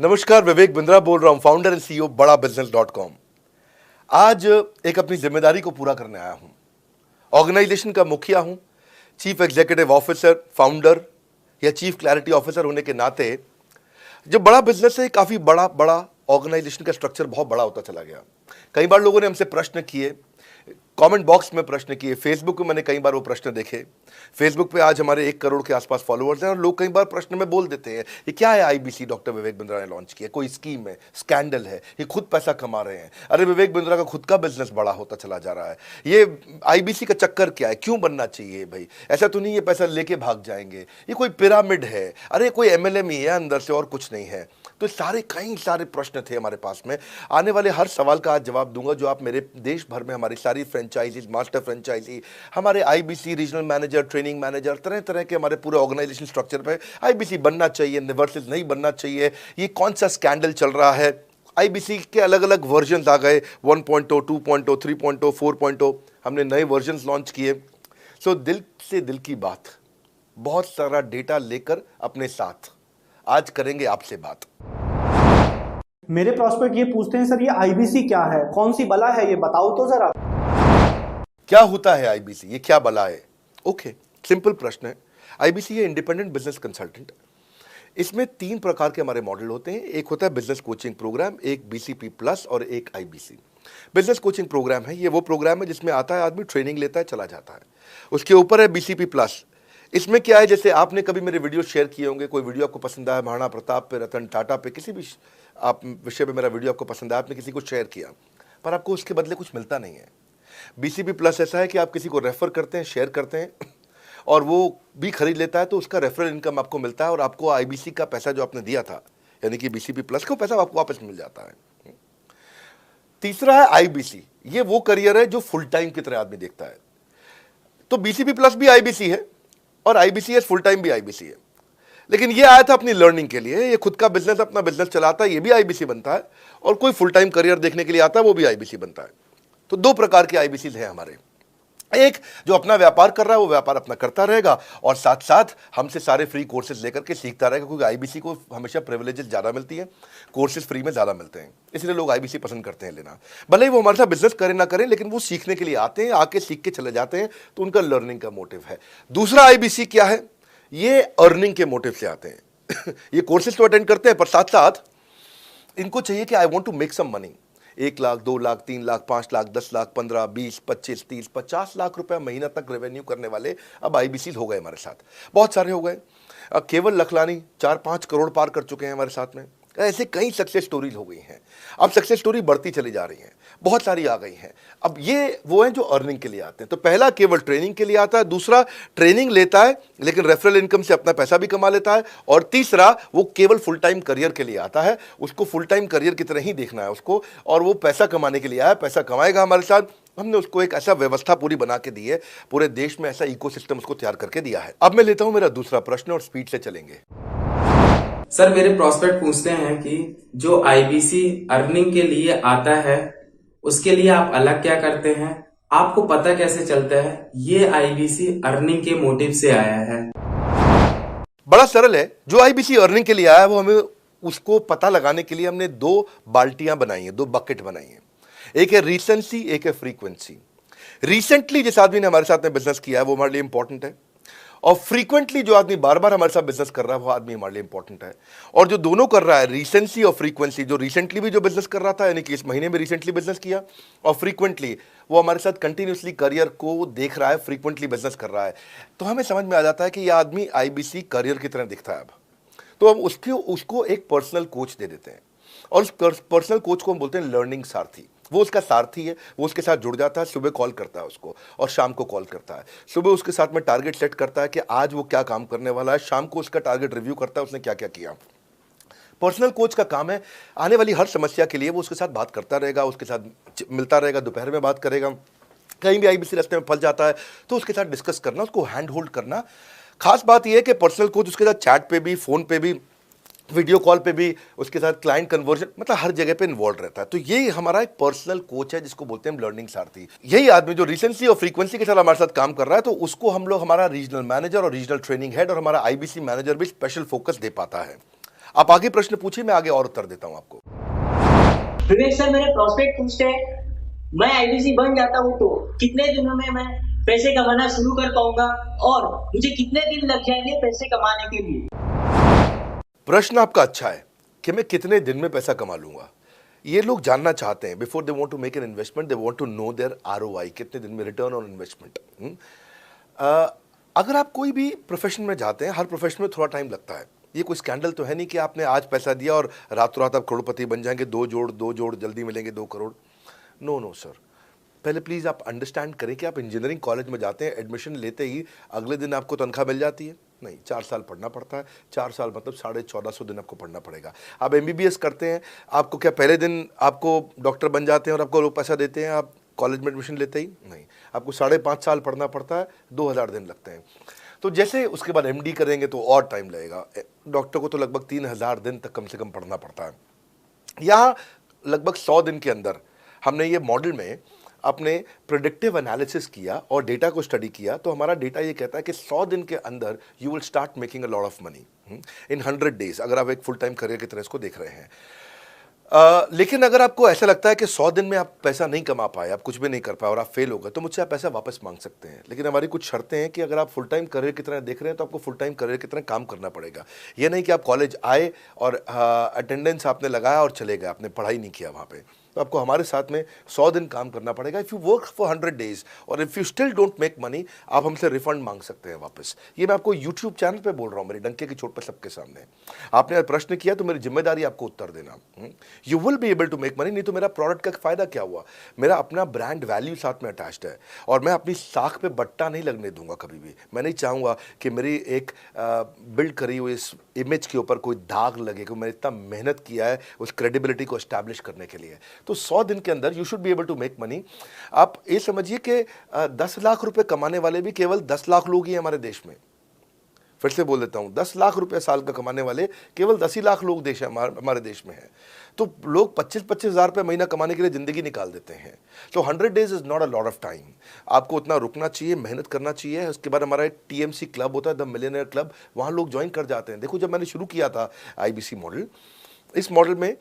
नमस्कार, विवेक बिंद्रा बोल रहा हूं, फाउंडर एंड सीईओ बड़ा बिजनेस .com। आज एक अपनी जिम्मेदारी को पूरा करने आया हूं। ऑर्गेनाइजेशन का मुखिया हूं, चीफ एग्जीक्यूटिव ऑफिसर, फाउंडर या चीफ क्लैरिटी ऑफिसर होने के नाते जो बड़ा बिजनेस है, काफी बड़ा बड़ा ऑर्गेनाइजेशन का स्ट्रक्चर बहुत बड़ा होता चला गया। कई बार लोगों ने हमसे प्रश्न किए, कमेंट बॉक्स में प्रश्न किए, फेसबुक पे मैंने कई बार वो प्रश्न देखे। फेसबुक पे आज हमारे 1 करोड़ के आसपास फॉलोअर्स हैं और लोग कई बार प्रश्न में बोल देते हैं, ये क्या है आईबीसी डॉक्टर विवेक बिंद्रा ने लॉन्च किया, कोई स्कीम है, स्कैंडल है, ये खुद पैसा कमा रहे हैं। अरे विवेक बिंद्रा का खुद का बिजनेस बड़ा होता चला जा रहा है, ये आईबीसी का चक्कर क्या है, क्यों बनना चाहिए भाई, ऐसा तो नहीं ये पैसा लेके भाग जाएंगे, ये कोई पिरामिड है, अरे कोई एमएलएम ही है अंदर से और कुछ नहीं है। तो कई सारे प्रश्न थे हमारे पास में। आने वाले हर सवाल का आज जवाब दूंगा जो आप मेरे देश भर में हमारी सारी फ्रेंचाइजीज, मास्टर फ्रेंचाइजी, हमारे IBC regional manager, training manager, तरह तरह के हमारे पूरे ऑर्गेनाइजेशन स्ट्रक्चर पे आईबीसी बनना चाहिए, वर्सेस नहीं बनना चाहिए, ये कौन सा स्कैंडल चल रहा है। आईबीसी के अलग अलग वर्जन आ गए, 1.0, 2.0, 3.0, 4.0, हमने नए वर्जन लॉन्च किए। सो दिल से दिल की बात, बहुत सारा डेटा लेकर अपने साथ आज करेंगे आपसे बात। मेरे प्रॉस्पेक्ट ये पूछते हैं, सर ये आईबीसी क्या है, कौन सी बला है, ये बताओ तो जरा। क्या होता है आईबीसी, ये क्या बला है? ओके, सिंपल प्रश्न है। आईबीसी है इंडिपेंडेंट बिजनेस कंसल्टेंट। इसमें 3 प्रकार के हमारे मॉडल होते हैं। एक होता है बिजनेस कोचिंग प्रोग्राम, एक बीसीपी प्लस और एक आईबीसी। बिजनेस कोचिंग प्रोग्राम है, ये वो प्रोग्राम है जिसमें आता है आदमी, ट्रेनिंग लेता है, चला जाता है। उसके ऊपर है बीसीपी प्लस। इसमें क्या है, जैसे आपने कभी मेरे वीडियो शेयर किए होंगे, कोई वीडियो आपको पसंद आया, महाराणा प्रताप पे, रतन टाटा पे, किसी भी आप विषय पे मेरा वीडियो आपको पसंद आया, आपने किसी को शेयर किया, पर आपको उसके बदले कुछ मिलता नहीं है। बीसीपी प्लस ऐसा है कि आप किसी को रेफर करते हैं, शेयर करते हैं और वो भी खरीद लेता है, तो उसका रेफरल इनकम आपको मिलता है और आपको आईबीसी का पैसा जो आपने दिया था, यानी कि बीसीपी प्लस का पैसा आपको वापस मिल जाता है। तीसरा है आईबीसी। ये वो करियर है जो फुल टाइम की तरह आदमी देखता है। तो बीसीपी प्लस भी आईबीसी है और आईबीसी फुल टाइम भी आईबीसी है। लेकिन ये आया था अपनी लर्निंग के लिए, ये खुद का बिजनेस, अपना बिजनेस चलाता है, ये भी आईबीसी बनता है, और कोई फुल टाइम करियर देखने के लिए आता है, वो भी आईबीसी बनता है। तो 2 प्रकार के आईबीसी हैं हमारे। एक जो अपना व्यापार कर रहा है वो व्यापार अपना करता रहेगा और साथ साथ हमसे सारे फ्री कोर्सेज लेकर के सीखता रहेगा, क्योंकि आईबीसी को हमेशा प्रिविलेजेस ज़्यादा मिलती है, कोर्सेज फ्री में ज़्यादा मिलते हैं, इसलिए लोग आईबीसी पसंद करते हैं लेना। भले ही वो हमारे साथ बिजनेस करें ना करें, लेकिन वो सीखने के लिए आते हैं, आके सीख के चले जाते हैं, तो उनका लर्निंग का मोटिव है। दूसरा आईबीसी क्या है, ये अर्निंग के मोटिव से आते हैं। ये कोर्सेज तो अटेंड करते हैं, पर साथ साथ इनको चाहिए कि I want to make some money. 1 lakh, 2 lakh, 3 lakh, 5 lakh, 10 lakh, 15, 20, 25, 30, 50 lakh रुपए महीना तक रेवेन्यू करने वाले अब आईबीसी हो गए हमारे साथ, बहुत सारे हो गए। केवल लखलानी 4-5 करोड़ पार कर चुके हैं हमारे साथ में। ऐसे कई सक्सेस स्टोरीज हो गई हैं। अब सक्सेस स्टोरी बढ़ती चली जा रही हैं, बहुत सारी आ गई हैं। अब ये वो हैं जो अर्निंग के लिए आते हैं। तो पहला केवल ट्रेनिंग के लिए आता है, दूसरा ट्रेनिंग लेता है लेकिन रेफरल इनकम से अपना पैसा भी कमा लेता है, और तीसरा वो केवल फुल टाइम करियर के लिए आता है, उसको फुल टाइम करियर की तरह ही देखना है उसको, और वो पैसा कमाने के लिए आया, पैसा कमाएगा हमारे साथ। हमने उसको एक ऐसा व्यवस्था पूरी बना के दी है, पूरे देश में ऐसा इकोसिस्टम उसको तैयार करके दिया है। अब मैं लेता हूं मेरा दूसरा प्रश्न और स्पीड से चलेंगे। सर मेरे प्रॉस्पेक्ट पूछते हैं कि जो आईबीसी अर्निंग के लिए आता है उसके लिए आप अलग क्या करते हैं, आपको पता कैसे चलता है ये आईबीसी अर्निंग के मोटिव से आया है? बड़ा सरल है, जो आईबीसी अर्निंग के लिए आया है वो हमें उसको पता लगाने के लिए हमने 2 बाल्टियां बनाई हैं, 2 बकेट बनाई हैं। एक है रीसेंसी, एक है फ्रीक्वेंसी। रिसेंटली जिस आदमी ने हमारे साथ में बिजनेस किया है वो हमारे लिए इंपॉर्टेंट है, और फ्रीक्वेंटली जो आदमी बार बार हमारे साथ बिजनेस कर रहा है वो आदमी हमारे लिए इंपॉर्टेंट है। और जो दोनों कर रहा है, रिसेंसी और फ्रीक्वेंसी, जो रिसेंटली भी जो बिजनेस कर रहा था, यानी कि इस महीने में रिसेंटली बिजनेस किया, और फ्रीक्वेंटली वो हमारे साथ कंटिन्यूसली करियर को देख रहा है, फ्रीक्वेंटली बिजनेस कर रहा है, तो हमें समझ में आ जाता है कि यह आदमी आईबीसी करियर की तरह दिखता है। अब तो हम उसको एक पर्सनल कोच दे देते हैं, और उस पर्सनल कोच को हम बोलते हैं लर्निंग सारथी। वो उसका सारथी है, वो उसके साथ जुड़ जाता है, सुबह कॉल करता है उसको और शाम को कॉल करता है। सुबह उसके साथ में टारगेट सेट करता है कि आज वो क्या काम करने वाला है, शाम को उसका टारगेट रिव्यू करता है उसने क्या क्या किया। पर्सनल कोच का काम है आने वाली हर समस्या के लिए वो उसके साथ बात करता रहेगा, उसके साथ मिलता रहेगा, दोपहर में बात करेगा, कहीं भी आईबीसी रास्ते में फंस जाता है तो उसके साथ डिस्कस करना, उसको हैंड होल्ड करना। खास बात यह है कि पर्सनल कोच उसके साथ चैट पे भी, फोन पे भी, वीडियो कॉल पे भी, उसके साथ क्लाइंट कन्वर्जन, मतलब हर जगह पे इन्वॉल्व रहता है। तो ये हमारा एक पर्सनल कोच है जिसको बोलते हैं लर्निंग सारथी। यही आदमी जो रिसेंसी और फ्रीक्वेंसी के साथ हमारे साथ काम कर रहा है, तो उसको हम लोग, हमारा रीजनल मैनेजर और रीजनल ट्रेनिंग हेड और हमारा आईबीसी मैनेजर भी स्पेशल फोकस दे पाता है। आप आगे प्रश्न पूछिए, मैं आगे और उत्तर देता हूं आपको। विवेक सर, मेरे प्रोस्पेक्ट पूछते हैं, मैं आईबीसी बन जाता हूँ तो कितने दिनों में मैं पैसे कमाना शुरू कर पाऊंगा और मुझे कितने दिन लग जाएंगे पैसे कमाने के लिए? प्रश्न आपका अच्छा है कि मैं कितने दिन में पैसा कमा लूंगा। ये लोग जानना चाहते हैं, before they want to make an investment, they want to know their ROI, कितने दिन में रिटर्न ऑन इन्वेस्टमेंट। अगर आप कोई भी प्रोफेशन में जाते हैं, हर प्रोफेशन में थोड़ा टाइम लगता है। ये कोई स्कैंडल तो है नहीं कि आपने आज पैसा दिया और रातों रात आप करोड़पति बन जाएंगे, दो जोड़ जल्दी मिलेंगे 2 करोड़। नो सर, पहले प्लीज़ आप अंडरस्टैंड करें कि आप इंजीनियरिंग कॉलेज में जाते हैं, एडमिशन लेते ही अगले दिन आपको तनख्वाह मिल जाती है? नहीं, 4 साल पढ़ना पड़ता है। 4 साल मतलब 1450 दिन आपको पढ़ना पड़ेगा। आप एमबीबीएस करते हैं, आपको क्या पहले दिन आपको डॉक्टर बन जाते हैं और आपको लोग पैसा देते हैं आप कॉलेज में एडमिशन लेते ही? नहीं, आपको 5.5 साल पढ़ना पड़ता है, 2000 दिन लगते हैं। तो जैसे उसके बाद एमडी करेंगे तो और टाइम लगेगा। डॉक्टर को तो लगभग 3000 दिन तक कम से कम पढ़ना पड़ता है। यहाँ लगभग 100 दिन के अंदर हमने ये मॉडल में अपने प्रेडिक्टिव एनालिसिस किया और डेटा को स्टडी किया, तो हमारा डेटा ये कहता है कि 100 दिन के अंदर you will start making a lot of money in 100 days, अगर आप एक फुल टाइम करियर की तरह इसको देख रहे हैं। लेकिन अगर आपको ऐसा लगता है कि 100 दिन में आप पैसा नहीं कमा पाए, आप कुछ भी नहीं कर पाए और आप फेल हो गए, तो मुझसे आप पैसा वापस मांग सकते हैं। लेकिन हमारी कुछ शर्तें हैं कि अगर आप फुल टाइम करियर की तरह देख रहे हैं तो आपको फुल टाइम करियर की तरह काम करना पड़ेगा। ये नहीं कि आप कॉलेज आए और अटेंडेंस आपने लगाया और चले गए, आपने पढ़ाई नहीं किया वहाँ पे। तो आपको हमारे साथ में 100 दिन काम करना पड़ेगा। If you work for 100 days और if you still don't make money, आप हमसे रिफंड मांग सकते हैं वापस। ये मैं आपको यूट्यूब चैनल पे बोल रहा हूँ, मेरी डंके की चोट पे सबके सामने। आपने प्रश्न किया तो मेरी जिम्मेदारी आपको उत्तर देना। You will be able to make money, नहीं तो मेरा प्रोडक्ट का फ़ायदा क्या हुआ? मेरा अपना ब्रांड वैल्यू साथ में अटैच्ड है और मैं अपनी साख पे बट्टा नहीं लगने दूंगा कभी भी। मैं नहीं चाहूँगा कि मेरी एक बिल्ड करी हुई इस इमेज के ऊपर कोई दाग लगे, कि मैंने इतना मेहनत किया है उस क्रेडिबिलिटी को एस्टैब्लिश करने के लिए। तो 100 दिन के अंदर you should be able to make money. आप ये समझिए कि 10 लाख रुपए कमाने वाले भी केवल 10 लाख लोग ही हैं हमारे देश में। फिर से बोल देता हूं, 10 लाख रुपए साल का कमाने वाले केवल 10 ही लाख लोग देश हमारे देश में हैं। तो लोग 25-25 हज़ार रुपये महीना कमाने के लिए ज़िंदगी निकाल देते हैं। तो 100 days is not a lot of time. आपको उतना रुकना चाहिए, मेहनत करना चाहिए। उसके बाद हमारा एक टीएमसी क्लब होता है, द मिलियनेयर क्लब, वहाँ लोग ज्वाइन कर जाते हैं। देखो, जब मैंने शुरू किया था आईबीसी मॉडल, इस मॉडल में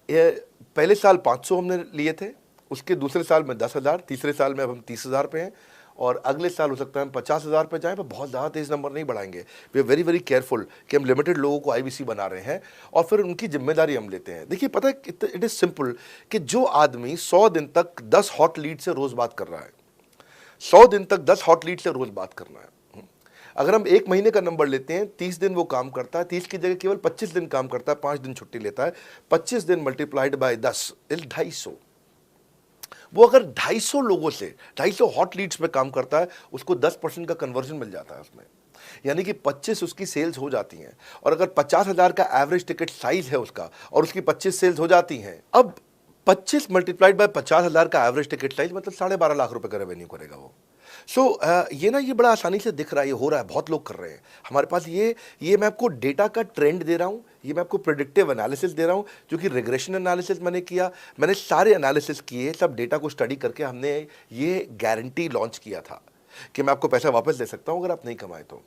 पहले साल 500 हमने लिए थे, उसके दूसरे साल में 10,000, तीसरे साल में अब हम 30,000 पे हैं और अगले साल हो सकता है हम 50,000 पे जाएं, पर बहुत ज़्यादा तेज़ नंबर नहीं बढ़ाएंगे। We are very very careful कि हम लिमिटेड लोगों को आईबीसी बना रहे हैं और फिर उनकी जिम्मेदारी हम लेते हैं। देखिए, पता है इट इज़ सिंपल कि जो आदमी 100 दिन तक 10 हॉट लीड से रोज़ बात कर रहा है, 100 दिन तक 10 हॉट लीड से रोज़ बात करना है। अगर हम 1 महीने का नंबर लेते हैं, 30 दिन वो काम करता है, 30 की जगह केवल 25 दिन काम करता है, 5 दिन छुट्टी लेता है, 25 दिन मल्टीप्लाइड बाय 10 इज 250। वो अगर 250 लोगों से 250 हॉट लीड्स पे काम करता है, उसको 10% का कन्वर्जन मिल जाता है उसमें, यानी कि 25 उसकी सेल्स हो जाती हैं। और अगर 50,000 का एवरेज टिकट साइज है उसका और उसकी 25 सेल्स हो जाती हैं, अब 25 मल्टीप्लाइड बाय 50,000 का एवरेज टिकट साइज मतलब 12.5 लाख रुपए का रेवेन्यू करेगा वो। ये बड़ा आसानी से दिख रहा है, ये हो रहा है, बहुत लोग कर रहे हैं हमारे पास। ये मैं आपको डेटा का ट्रेंड दे रहा हूँ, ये मैं आपको प्रेडिक्टिव एनालिसिस दे रहा हूँ, जो कि रिग्रेशन एनालिसिस मैंने किया। मैंने सारे एनालिसिस किए, सब डेटा को स्टडी करके हमने ये गारंटी लॉन्च किया था कि मैं आपको पैसा वापस दे सकता हूँ अगर आप नहीं कमाए तो।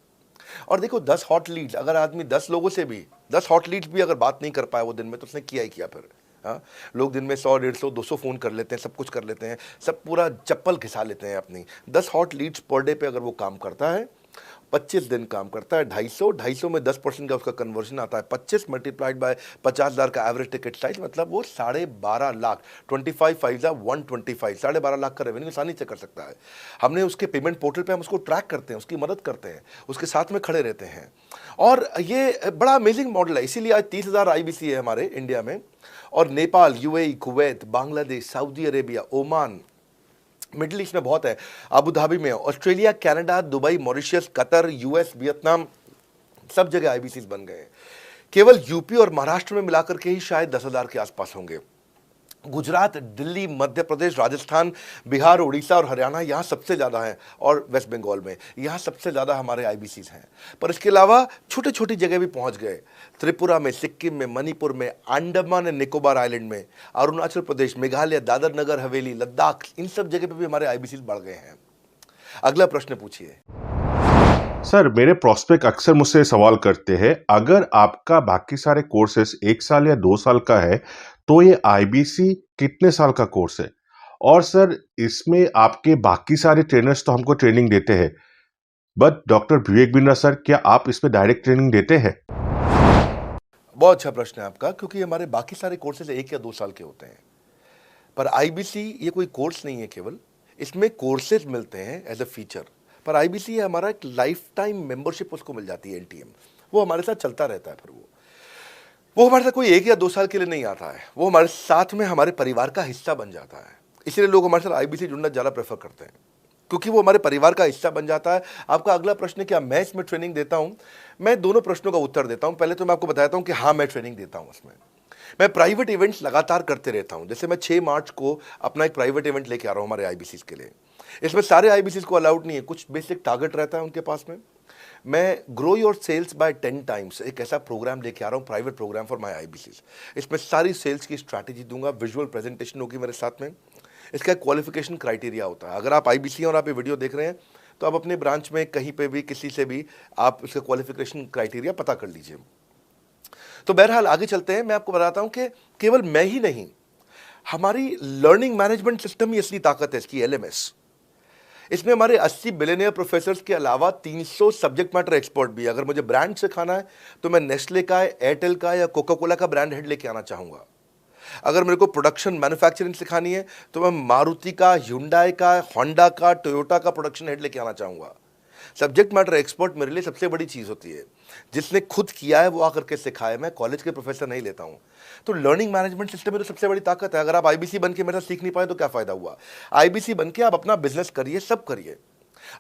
और देखो, 10 हॉट लीड, अगर आदमी 10 लोगों से भी 10 हॉट लीड्स भी अगर बात नहीं कर पाया वो दिन में, तो उसने किया ही किया फिर। हाँ, लोग दिन में 100, 150, 200 फ़ोन कर लेते हैं, सब कुछ कर लेते हैं, सब पूरा चप्पल घिसा लेते हैं अपनी। 10 हॉट लीड्स पर डे पे अगर वो काम करता है, 25 दिन काम करता है, 250 में 10% का उसका कन्वर्जन आता है, 25 मल्टीप्लाइड बाय 50,000 का एवरेज टिकट साइज, मतलब वो 12.5 लाख, 25 5 125, 12.5 लाख का रेवेन्यू आसानी से कर सकता है। हमने उसके पेमेंट पोर्टल पे हम उसको ट्रैक करते हैं, उसकी मदद करते हैं, उसके साथ में खड़े रहते हैं। और ये बड़ा अमेजिंग मॉडल है, इसीलिए आज 30,000 आईबीसी है हमारे इंडिया में। और Nepal, UAE, Kuwait, Bangladesh, Saudi Arabia, Oman, middle east में बहुत है, अबू धाबी में, Australia, Canada, Dubai, Mauritius, Qatar, US, Vietnam, सब जगह आईबीसी बन गए हैं। केवल यूपी और महाराष्ट्र में मिलाकर के ही शायद 10,000 के आसपास होंगे। गुजरात, दिल्ली, मध्य प्रदेश, राजस्थान, बिहार, उड़ीसा और हरियाणा, यहाँ सबसे ज़्यादा हैं, और वेस्ट बंगाल में यहाँ सबसे ज़्यादा हमारे आईबीसीज हैं। पर इसके अलावा छोटी छोटी जगह भी पहुँच गए, त्रिपुरा में, सिक्किम में, मणिपुर में, अंडमान एंड निकोबार आइलैंड में, अरुणाचल प्रदेश, मेघालय, दादर नगर हवेली, लद्दाख, इन सब जगह पे भी हमारे आईबीसीज बढ़ गए हैं। अगला प्रश्न पूछिए। सर, मेरे प्रोस्पेक्ट अक्सर मुझसे सवाल करते हैं, अगर आपका बाकी सारे कोर्सेस 1 साल या 2 साल का है, तो ये आईबीसी कितने साल का कोर्स है? और सर, इसमें आपके बाकी सारे ट्रेनर्स तो हमको ट्रेनिंग देते हैं, but doctor Vivek Bindra sir, क्या आप इसमें डायरेक्ट ट्रेनिंग देते हैं? बहुत अच्छा प्रश्न है आपका, क्योंकि हमारे बाकी सारे कोर्सेज 1 या 2 साल के होते हैं, पर आईबीसी ये कोई कोर्स नहीं है केवल, इसमें कोर्सेज मिलते हैं एज अ फीचर। पर आईबीसी ये हमारा एक लाइफ टाइम मेंबरशिप उसको मिल जाती है, एनटीएम, वो हमारे साथ चलता रहता है। फिर वो हमारे साथ कोई 1 या 2 साल के लिए नहीं आता है, वो हमारे साथ में हमारे परिवार का हिस्सा बन जाता है। इसलिए लोग हमारे साथ आईबीसी जुड़ना ज़्यादा प्रेफर करते हैं, क्योंकि वो हमारे परिवार का हिस्सा बन जाता है। आपका अगला प्रश्न है, क्या मैं इसमें ट्रेनिंग देता हूं? मैं दोनों प्रश्नों का उत्तर देता हूं। पहले तो मैं आपको बताता हूं कि हाँ, मैं ट्रेनिंग देता हूं। उसमें मैं प्राइवेट इवेंट्स लगातार करते रहता हूं। जैसे मैं 6 मार्च को अपना एक प्राइवेट इवेंट लेके आ रहा हूं हमारे आईबीसीज के लिए। इसमें सारे आईबीसीज को अलाउड नहीं है, कुछ बेसिक टारगेट रहता है उनके पास में। मैं grow your sales by 10 times एक ऐसा प्रोग्राम लेके आ रहा हूँ, private program for my IBCs. इसमें सारी सेल्स की स्ट्रैटेजी दूंगा, विजुअल प्रेजेंटेशन होगी मेरे साथ में। इसका क्वालिफिकेशन क्राइटेरिया होता है। अगर आप आईबीसी और आप ये वीडियो देख रहे हैं, तो आप अपने ब्रांच में कहीं पे भी किसी से भी आप इसका क्वालिफिकेशन क्राइटेरिया पता कर लीजिए। तो बहरहाल आगे चलते हैं। मैं आपको बताता हूं कि केवल मैं ही नहीं, हमारी लर्निंग मैनेजमेंट सिस्टम ही असली ताकत है इसकी, एलएमएस। इसमें हमारे 80 बिलियनियर प्रोफेसर्स के अलावा 300 सब्जेक्ट मैटर एक्सपर्ट भी। अगर मुझे ब्रांड सिखाना है तो मैं नेस्ले का, एयरटेल का या कोका कोला का ब्रांड हेड लेके आना चाहूँगा। अगर मेरे को प्रोडक्शन मैन्युफैक्चरिंग सिखानी है तो मैं मारुति का, ह्युंडई का, होंडा का, टोयोटा का प्रोडक्शन हेड लेके आना चाहूँगा। सब्जेक्ट मैटर एक्सपर्ट मेरे लिए सबसे बड़ी चीज़ होती है। जिसने खुद किया है वो आकर के सिखाए। मैं कॉलेज के प्रोफेसर नहीं लेता हूँ। तो लर्निंग मैनेजमेंट सिस्टम में तो सबसे बड़ी ताकत है। अगर आप आईबीसी बन के मेरे साथ सीख नहीं पाए तो क्या फ़ायदा हुआ? आईबीसी बन के आप अपना बिजनेस करिए, सब करिए।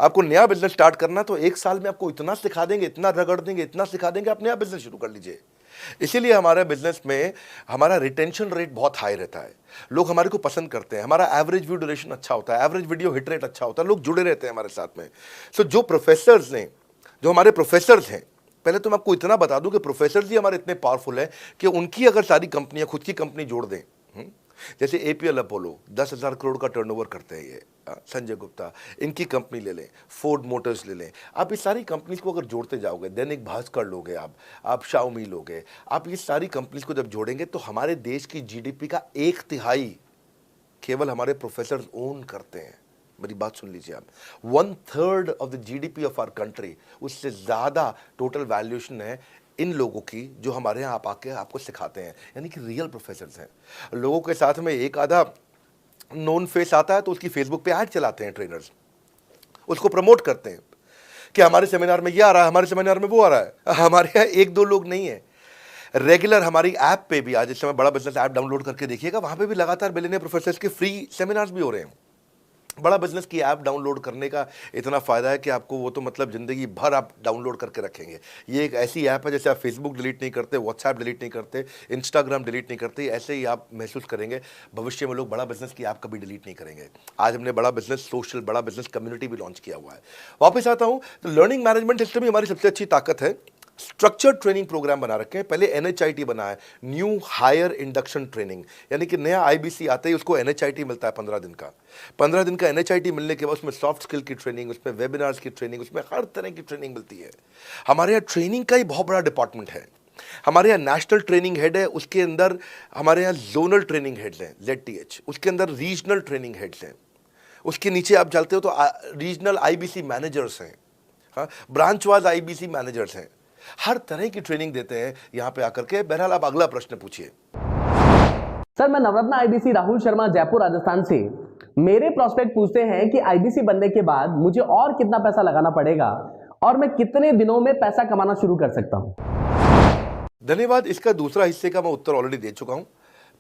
आपको नया बिजनेस स्टार्ट करना तो 1 साल में आपको इतना सिखा देंगे, इतना रगड़ देंगे, इतना सिखा देंगे, आप नया बिजनेस शुरू कर लीजिए। इसीलिए हमारे बिजनेस में हमारा रिटेंशन रेट बहुत हाई रहता है। लोग हमारे को पसंद करते हैं। हमारा एवरेज व्यू ड्यूरेशन अच्छा होता है, एवरेज वीडियो हिट रेट अच्छा होता है, लोग जुड़े रहते हैं हमारे साथ में। सो जो प्रोफेसर्स ने, जो हमारे प्रोफेसर्स हैं, पहले तो मैं आपको इतना बता दूं कि प्रोफेसर्स ही हमारे इतने पावरफुल हैं कि उनकी अगर सारी कंपनियां खुद की कंपनी जोड़ दें, जैसे एपीएल अपोलो 10,000 करोड़ का टर्नओवर करते हैं ये, संजय गुप्ता, इनकी कंपनी ले लें, फोर्ड मोटर्स ले लें, आप इस सारी कंपनीज को अगर जोड़ते जाओगे, दैनिक भास्कर लोगे, आप शाओमी लोगे, आप ये सारी कंपनीज को जब जोड़ेंगे तो हमारे देश की जीडीपी का 1/3 केवल हमारे प्रोफेसर ओन करते हैं। मेरी बात सुन लीजिए आप, 1/3 of the GDP of our country, उससे ज़्यादा टोटल वैल्यूएशन है इन लोगों की जो हमारे यहाँ आप आके आपको सिखाते हैं, यानी कि रियल प्रोफेसर्स हैं। लोगों के साथ में एक आधा नोन फेस आता है तो उसकी फेसबुक पे ऐड चलाते हैं ट्रेनर्स, उसको प्रमोट करते हैं कि हमारे सेमिनार में ये आ रहा है, हमारे सेमिनार में वो आ रहा है। हमारे यहाँ 1-2 लोग नहीं है, रेगुलर हमारी ऐप पे भी, आज इस समय बड़ा बिजनेस ऐप डाउनलोड करके देखिएगा, वहाँ पे भी लगातार बिलियनियर प्रोफेसर्स के फ्री सेमिनार्स भी हो रहे हैं। बड़ा बिजनेस की ऐप डाउनलोड करने का इतना फ़ायदा है कि आपको वो तो मतलब ज़िंदगी भर आप डाउनलोड करके रखेंगे। ये एक ऐसी ऐप है जैसे आप फेसबुक डिलीट नहीं करते, व्हाट्सएप डिलीट नहीं करते, इंस्टाग्राम डिलीट नहीं करते, ऐसे ही आप महसूस करेंगे भविष्य में लोग बड़ा बिजनेस की ऐप कभी डिलीट नहीं करेंगे। आज हमने बड़ा बिजनेस सोशल, बड़ा बिजनेस कम्युनिटी भी लॉन्च किया हुआ है। वापस आता हूँ, तो लर्निंग मैनेजमेंट सिस्टम ही हमारी सबसे अच्छी ताकत है। स्ट्रक्चर्ड ट्रेनिंग प्रोग्राम बना रखे हैं। पहले एनएचआईटी बना है, न्यू हायर इंडक्शन ट्रेनिंग, यानी कि नया आईबीसी आता है उसको एनएचआईटी मिलता है 15 दिन का। 15 दिन का एनएचआईटी मिलने के बाद उसमें सॉफ्ट स्किल की ट्रेनिंग, उसमें वेबिनार्स की ट्रेनिंग, उसमें हर तरह की ट्रेनिंग मिलती है। हमारे यहाँ ट्रेनिंग का ही बहुत बड़ा डिपार्टमेंट है। हमारे यहाँ नेशनल ट्रेनिंग हेड है, उसके अंदर हमारे यहाँ जोनल ट्रेनिंग हेड्स हैं, ZTH, उसके अंदर रीजनल ट्रेनिंग हेड्स हैं, उसके नीचे आप चलते हो तो रीजनल आईबीसी मैनेजर्स हैं, हाँ, ब्रांच वाइज आईबीसी मैनेजर्स हैं। हर तरह की ट्रेनिंग देते हैं यहाँ पे आकर के। बहरहाल आप अगला प्रश्न पूछिए। सर, मैं नवरत्न आईबीसी राहुल शर्मा, जयपुर राजस्थान से। मेरे प्रोस्पेक्ट पूछते हैं कि आईबीसी बनने के बाद मुझे और कितना पैसा लगाना पड़ेगा और मैं कितने दिनों में पैसा कमाना शुरू कर सकता हूं? धन्यवाद। इसका दूसरा हिस्से का मैं उत्तर ऑलरेडी दे चुका हूं,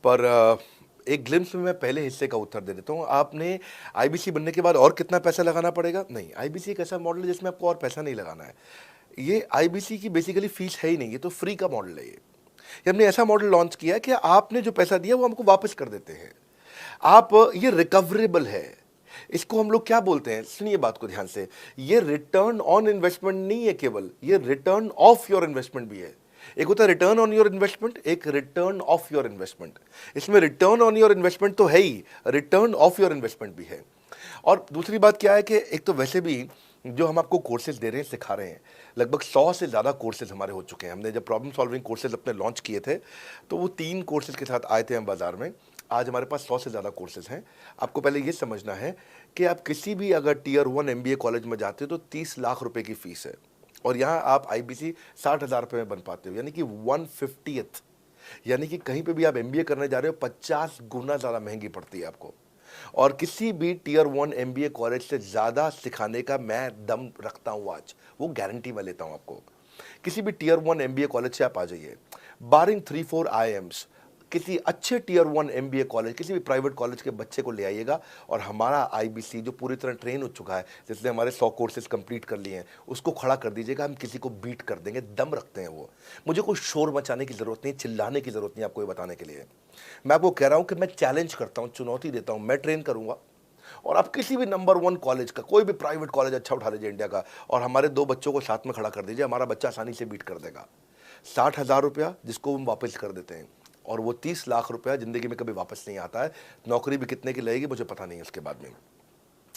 पर एक ग्लिम्स में मैं पहले हिस्से का उत्तर दे देता हूं। आपने आईबीसी बनने के बाद और कितना पैसा लगाना पड़ेगा? नहीं, आईबीसी एक ऐसा मॉडल है जिसमें आपको और पैसा नहीं लगाना है। ये आईबीसी की बेसिकली फीस है ही नहीं, ये तो फ्री का मॉडल है। ये हमने ऐसा मॉडल लॉन्च किया है कि आपने जो पैसा दिया वो हमको वापस कर देते हैं आप। ये रिकवरेबल है। इसको हम लोग क्या बोलते हैं, सुनिए बात को ध्यान से, ये रिटर्न ऑन इन्वेस्टमेंट नहीं है केवल, ये रिटर्न ऑफ योर इन्वेस्टमेंट भी है। एक होता है रिटर्न ऑन योर इन्वेस्टमेंट, एक रिटर्न ऑफ योर इन्वेस्टमेंट। इसमें रिटर्न ऑन योर इन्वेस्टमेंट तो है ही, रिटर्न ऑफ योर इन्वेस्टमेंट भी है। और दूसरी बात क्या है कि एक तो वैसे भी जो हम आपको कोर्सेज दे रहे हैं, सिखा रहे हैं, लगभग 100 से ज़्यादा कोर्सेज हमारे हो चुके हैं। हमने जब प्रॉब्लम सॉल्विंग कोर्सेज अपने लॉन्च किए थे तो वो 3 कोर्सेज के साथ आए थे हम बाज़ार में। आज हमारे पास 100 से ज़्यादा कोर्सेज हैं। आपको पहले ये समझना है कि आप किसी भी अगर टियर 1 MBA कॉलेज में जाते हो तो 30 लाख रुपए की फ़ीस है, और यहाँ आप IBC 60,000 रुपये में बन पाते हो, यानी कि 1/50th। यानी कि कहीं पे भी आप MBA करने जा रहे हो 50 गुना ज़्यादा महंगी पड़ती है आपको। और किसी भी टियर 1 MBA कॉलेज से ज़्यादा सिखाने का मैं दम रखता हूँ आज, वो गारंटी मैं लेता हूँ आपको। किसी भी टियर 1 MBA कॉलेज से आप आ जाइए, बारिंग 3-4 IIMs, किसी अच्छे टियर 1 MBA कॉलेज, किसी भी प्राइवेट कॉलेज के बच्चे को ले आइएगा, और हमारा IBC जो पूरी तरह ट्रेन हो चुका है, जिसने हमारे 100 कोर्सेज कंप्लीट कर लिए हैं, उसको खड़ा कर दीजिएगा, हम किसी को बीट कर देंगे। दम रखते हैं वो। मुझे कोई शोर मचाने की ज़रूरत नहीं, चिल्लाने की ज़रूरत नहीं आपको ये बताने के लिए। मैं आपको कह रहा हूँ कि मैं चैलेंज करता हूँ, चुनौती देता हूँ, मैं ट्रेन करूँगा, और आप किसी भी नंबर 1 कॉलेज का, कोई भी प्राइवेट कॉलेज अच्छा उठा लीजिए इंडिया का, और हमारे 2 बच्चों को साथ में खड़ा कर दीजिए, हमारा बच्चा आसानी से बीट कर देगा। 60,000 रुपया जिसको हम वापस कर देते हैं, और वो 30 लाख रुपया ज़िंदगी में कभी वापस नहीं आता है। नौकरी भी कितने की लगेगी मुझे पता नहीं है उसके बाद में।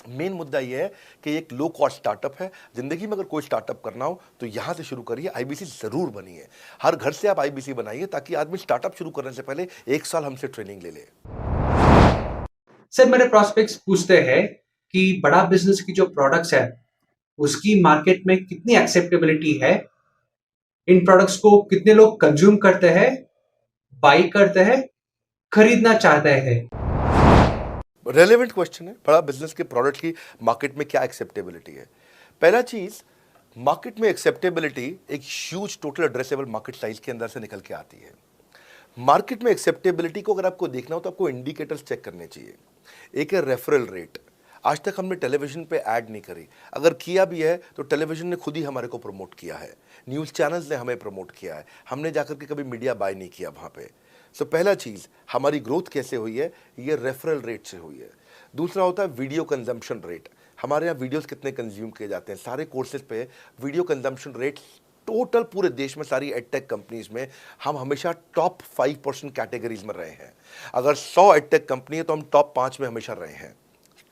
मेन मुद्दा ये है कि एक लो कॉस्ट स्टार्टअप है। ज़िंदगी में अगर कोई स्टार्टअप करना हो तो यहाँ से शुरू करिए, IBC ज़रूर बनिए। हर घर से आप IBC बनाइए, ताकि आदमी स्टार्टअप शुरू करने से पहले 1 साल हमसे ट्रेनिंग ले ले। सर मेरे प्रोस्पेक्ट्स पूछते हैं कि बड़ा बिजनेस की जो प्रोडक्ट्स है उसकी मार्केट में कितनी एक्सेप्टेबिलिटी है, इन प्रोडक्ट्स को कितने लोग कंज्यूम करते हैं, बाई करते हैं, खरीदना चाहते हैं। रेलेवेंट क्वेश्चन है। बड़ा बिजनेस के प्रोडक्ट की मार्केट में क्या एक्सेप्टेबिलिटी है? पहला चीज़, मार्केट में एक्सेप्टेबिलिटी एक huge total addressable market size के अंदर से निकल के आती है। मार्केट में एक्सेप्टेबिलिटी को अगर आपको देखना हो तो आपको इंडिकेटर्स चेक करने चाहिए। एक है रेफरल रेट। आज तक हमने टेलीविजन पे ऐड नहीं करी, अगर किया भी है तो टेलीविजन ने खुद ही हमारे को प्रमोट किया है, न्यूज़ चैनल्स ने हमें प्रमोट किया है, हमने जाकर के कभी मीडिया बाय नहीं किया वहाँ पे। सो पहला चीज़, हमारी ग्रोथ कैसे हुई है, ये रेफरल रेट से हुई है। दूसरा होता है वीडियो कंजम्पशन रेट। हमारे यहाँ वीडियोस कितने कंज्यूम किए जाते हैं, सारे कोर्सेज पे वीडियो कंजम्पशन रेट टोटल पूरे देश में सारी एडटेक कंपनीज में हम हमेशा टॉप 5% कैटेगरीज में रहे हैं। अगर 100 एडटेक कंपनी है तो हम टॉप 5 में हमेशा रहे हैं।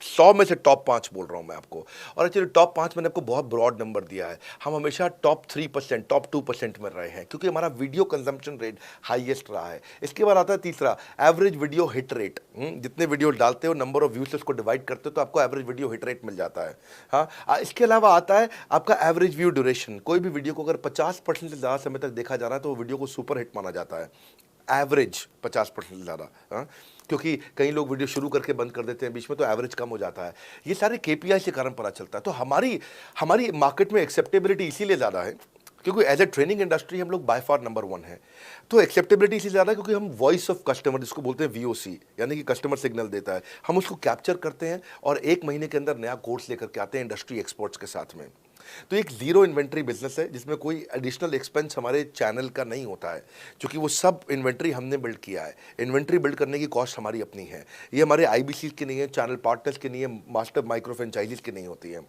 100 में से टॉप 5 बोल रहा हूं मैं आपको, और एक्चुअली टॉप 5 मैंने आपको बहुत ब्रॉड नंबर दिया है। हम हमेशा टॉप 3%, टॉप 2% में रहे हैं, क्योंकि हमारा वीडियो कंजम्पशन रेट हाईएस्ट रहा है। इसके बाद आता है तीसरा, एवरेज वीडियो हिट रेट। जितने वीडियो डालते हो, नंबर ऑफ व्यूज से उसको डिवाइड करते हो तो आपको एवरेज वीडियो हिट रेट मिल जाता है। हाँ, इसके अलावा आता है आपका एवरेज व्यू ड्यूरेशन। कोई भी वीडियो को अगर 50% से ज़्यादा समय तक देखा जा रहा है तो वो वीडियो को सुपर हिट माना जाता है। एवरेज 50% से ज़्यादा, हाँ, क्योंकि कई लोग वीडियो शुरू करके बंद कर देते हैं बीच में, तो एवरेज कम हो जाता है। ये सारे KPI के कारण पता चलता है। तो हमारी मार्केट में एक्सेप्टेबिलिटी इसीलिए ज़्यादा है क्योंकि एज ए ट्रेनिंग इंडस्ट्री हम लोग बाय फार नंबर 1 है। तो एक्सेप्टेबिलिटी इसलिए ज़्यादा है क्योंकि हम वॉइस ऑफ कस्टमर, जिसको बोलते हैं VOC, यानी कि कस्टमर सिग्नल देता है, हम उसको कैप्चर करते हैं और 1 महीने के अंदर नया कोर्स लेकर के आते हैं इंडस्ट्री एक्सपर्ट्स के साथ में। तो एक जीरो इन्वेंट्री बिजनेस है जिसमें कोई एडिशनल एक्सपेंस हमारे चैनल का नहीं होता है, क्योंकि वो सब इन्वेंट्री हमने बिल्ड किया है। इन्वेंट्री बिल्ड करने की कॉस्ट हमारी अपनी है। ये हमारे IBC की नहीं है, चैनल पार्टनर्स की नहीं है, मास्टर माइक्रो फ्रेंचाइजीज की नहीं होती है।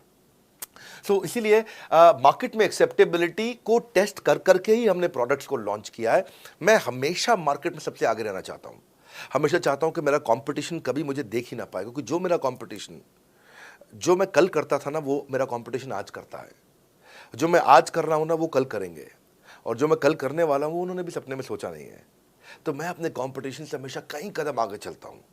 सो इसीलिए मार्केट में एक्सेप्टेबिलिटी को टेस्ट कर करके ही हमने प्रोडक्ट्स को लॉन्च किया है। मैं हमेशा मार्केट में सबसे आगे रहना चाहता हूँ। हमेशा चाहता हूँ कि मेरा कंपटीशन कभी मुझे देख ही ना पाए, क्योंकि जो मेरा कंपटीशन, जो मैं कल करता था ना, वो मेरा कंपटीशन आज करता है। जो मैं आज कर रहा हूँ ना, वो कल करेंगे, और जो मैं कल करने वाला हूँ उन्होंने भी सपने में सोचा नहीं है। तो मैं अपने कंपटीशन से हमेशा कई कदम आगे चलता हूँ,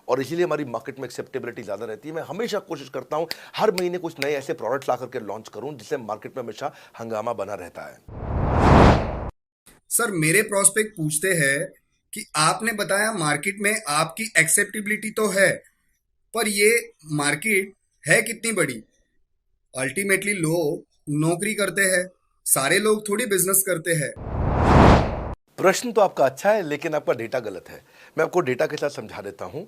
और इसीलिए हमारी मार्केट में एक्सेप्टेबिलिटी ज़्यादा रहती है। मैं हमेशा कोशिश करता हूँ हर महीने कुछ नए ऐसे प्रोडक्ट्स ला करके लॉन्च करूँ जिससे मार्केट में हमेशा हंगामा बना रहता है। सर मेरे प्रोस्पेक्ट पूछते हैं कि आपने बताया मार्केट में आपकी एक्सेप्टेबिलिटी तो है, पर ये मार्केट है कितनी बड़ी? अल्टीमेटली लोग नौकरी करते हैं, सारे लोग थोड़ी बिजनेस करते हैं। प्रश्न तो आपका अच्छा है, लेकिन आपका डेटा गलत है। मैं आपको डेटा के साथ समझा देता हूँ।